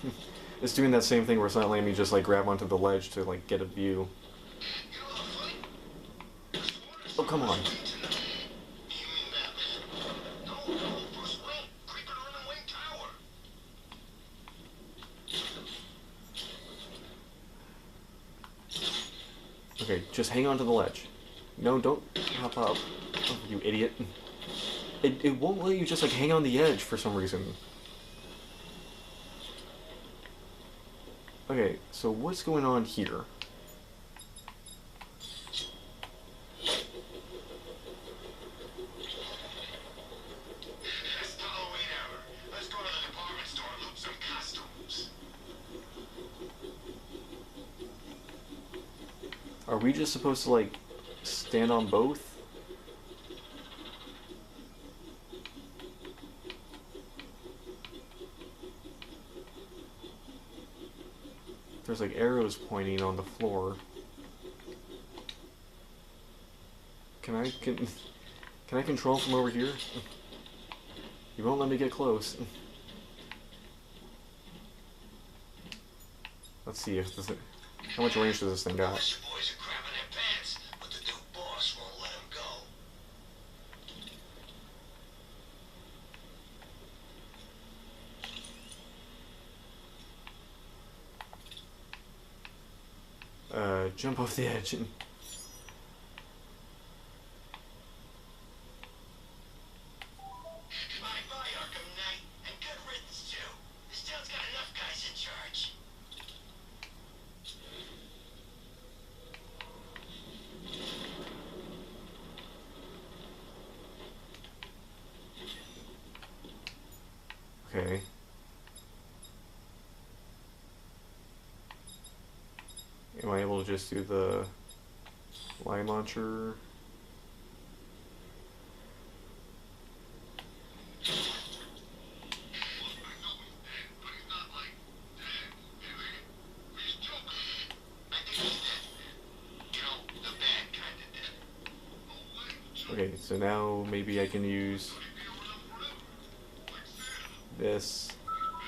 Speaker 1: It's doing that same thing where it's not letting me just like grab onto the ledge to like get a view. Oh, come on. Okay, just hang on to the ledge. No, don't hop up. Oh, you idiot. It won't let you just like hang on the edge for some reason. Okay, so what's going on here? Are we just supposed to like stand on both? There's like arrows pointing on the floor. Can I control from over here? You won't let me get close. Let's see if this. How much range does this thing got?
Speaker 2: Boys are crapping their pants, but the new boss won't let them go.
Speaker 1: Jump off the edge.
Speaker 2: Bye-bye, Arkham Knight, and good riddance too. This town's got enough guys in charge.
Speaker 1: Okay. Am I able to just do the line launcher? Okay, so now maybe I can use this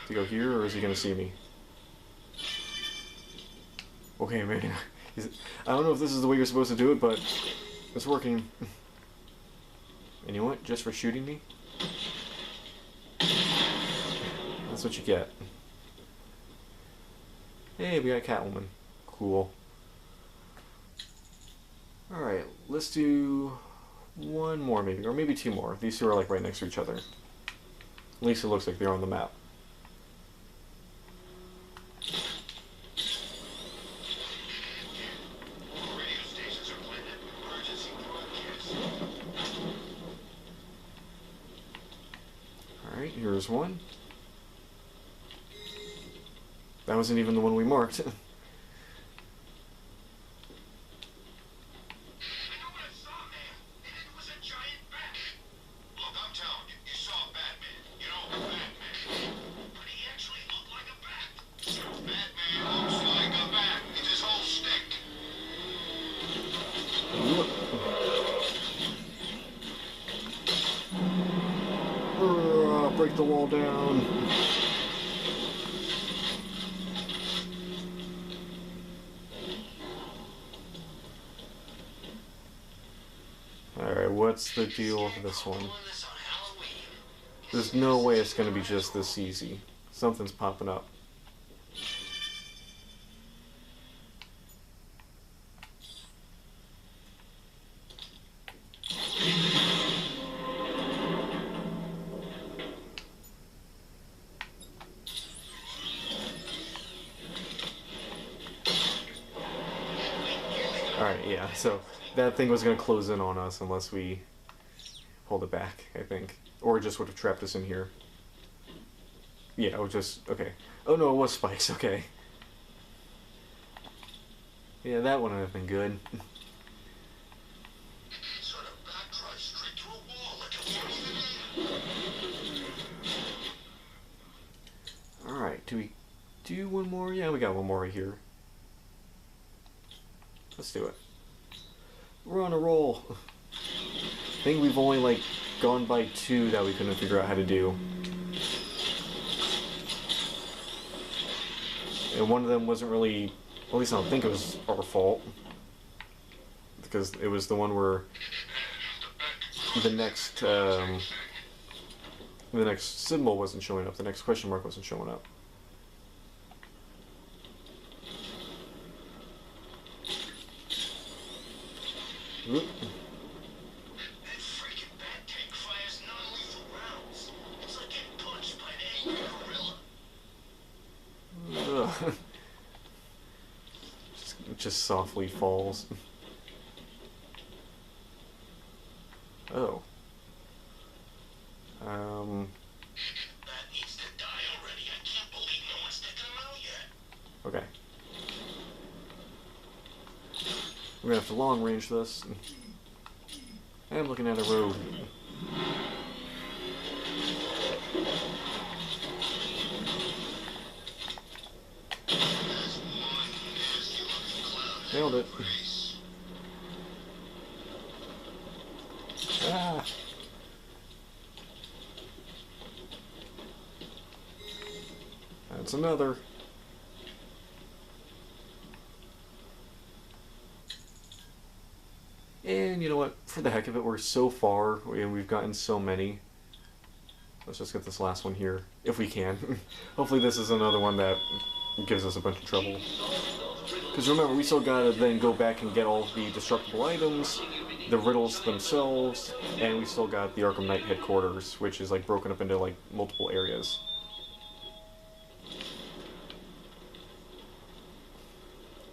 Speaker 1: to go here, or is he gonna see me? Okay, maybe not. I don't know if this is the way you're supposed to do it, but it's working. And you know what? Just for shooting me, that's what you get. Hey, we got Catwoman. Cool. Alright, let's do one more maybe, or maybe two more. These two are like right next to each other. At least it looks like they're on the map. Alright, here's one. That wasn't even the one we marked. Break the wall down. Alright, what's the deal with this one? There's no way it's gonna be just this easy. Something's popping up. Alright, yeah, so that thing was going to close in on us unless we hold it back, I think. Or it just would have trapped us in here. Yeah, it was just, okay. Oh no, it was spikes, okay. Yeah, that one would have been good.
Speaker 2: Sort of backdrive straight through a wall like a
Speaker 1: Alright, do we do one more? Yeah, we got one more right here. Let's do it. We're on a roll. I think we've only like gone by two that we couldn't figure out how to do. And one of them wasn't really, at least I don't think it was our fault, because it was the one where the next symbol wasn't showing up, the next question mark wasn't showing up. Oop.
Speaker 2: That freaking bat tank fires non-lethal rounds. It's like getting punched by an angry gorilla.
Speaker 1: Ugh. Just softly falls. Oh.
Speaker 2: That needs to die already. I can't believe no one's taken him out yet.
Speaker 1: Okay. We're gonna have to long range this. I'm looking at a road.
Speaker 2: There's one nasty looking cloud.
Speaker 1: Nailed it.
Speaker 2: Race.
Speaker 1: Ah. That's another. And you know what? For the heck of it, we're so far and we've gotten so many. Let's just get this last one here, if we can. Hopefully this is another one that gives us a bunch of trouble. Because remember, we still gotta then go back and get all of the destructible items, the riddles themselves, and we still got the Arkham Knight headquarters, which is like broken up into like multiple areas.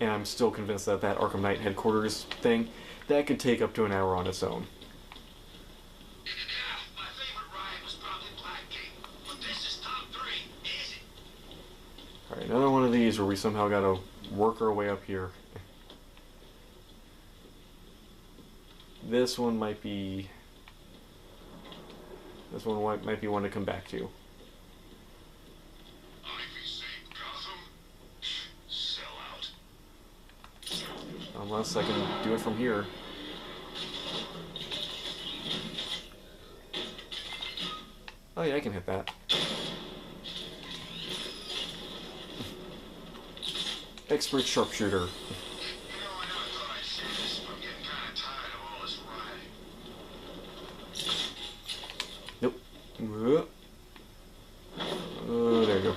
Speaker 1: And I'm still convinced that that Arkham Knight headquarters thing, that could take up to an hour on its own.
Speaker 2: My favorite ride was probably Blackgate, but this is top 3, is it?
Speaker 1: Alright, another one of these where we somehow gotta work our way up here. This one might be... This one might be one to come back to.
Speaker 2: Ivy St. Gotham? Sell out.
Speaker 1: Unless I can do it from here. Oh yeah, I can hit that. Expert sharpshooter.
Speaker 2: You know, I never thought I'd say this, but I'm getting kind of tired of all this riding.
Speaker 1: Nope. Oh, there you go.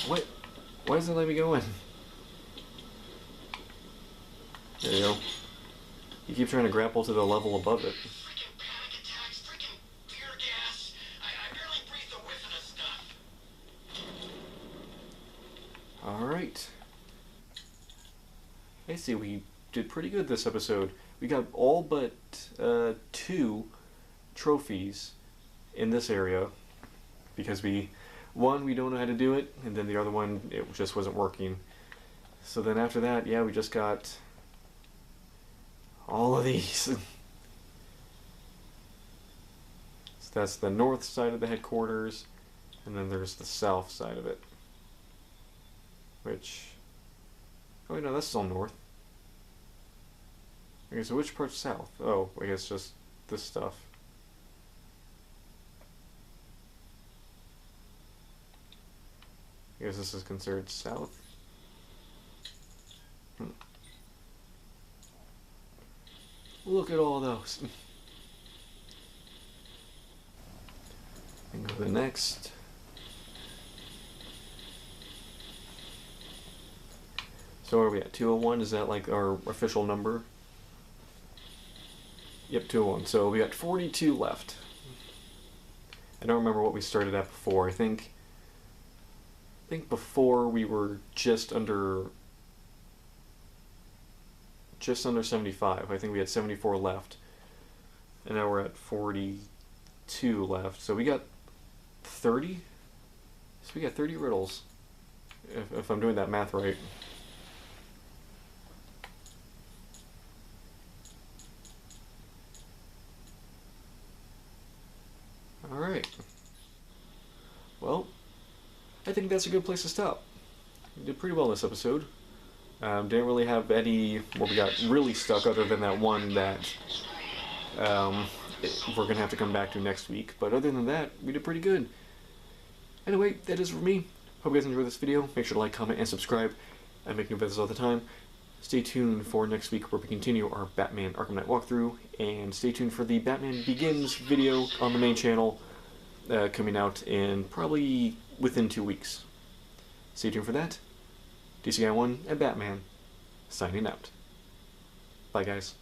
Speaker 1: What? Why doesn't it let me go in? There you go. You keep trying to grapple to the level above it.
Speaker 2: Freaking panic attacks, freaking tear gas. I barely breathe a whiff of this stuff.
Speaker 1: Alright. I see, we did pretty good this episode. We got all but 2 trophies in this area. Because one, we don't know how to do it, and then the other one, it just wasn't working. So then after that, yeah, we just got all of these. So that's the north side of the headquarters, and then there's the south side of it. Which... Oh wait, no, that's still north. Okay, so which part's south? Oh, I guess just this stuff. I guess this is considered south. Look at all those. And go to the next. So where are we at? 201? Is that like our official number? Yep, 201. So we got 42 left. I don't remember what we started at before. I think before we were just under 75. I think we had 74 left. And now we're at 42 left. So we got 30? So we got 30 riddles. If I'm doing that math right. Alright. Well, I think that's a good place to stop. We did pretty well this episode. Didn't really have any where we got really stuck other than that one that we're going to have to come back to next week. But other than that, we did pretty good. Anyway, that is for me. Hope you guys enjoyed this video. Make sure to like, comment, and subscribe. I make new videos all the time. Stay tuned for next week where we continue our Batman Arkham Knight walkthrough, and stay tuned for the Batman Begins video on the main channel coming out in probably within 2 weeks. Stay tuned for that. DC Guy01 and Batman signing out. Bye guys.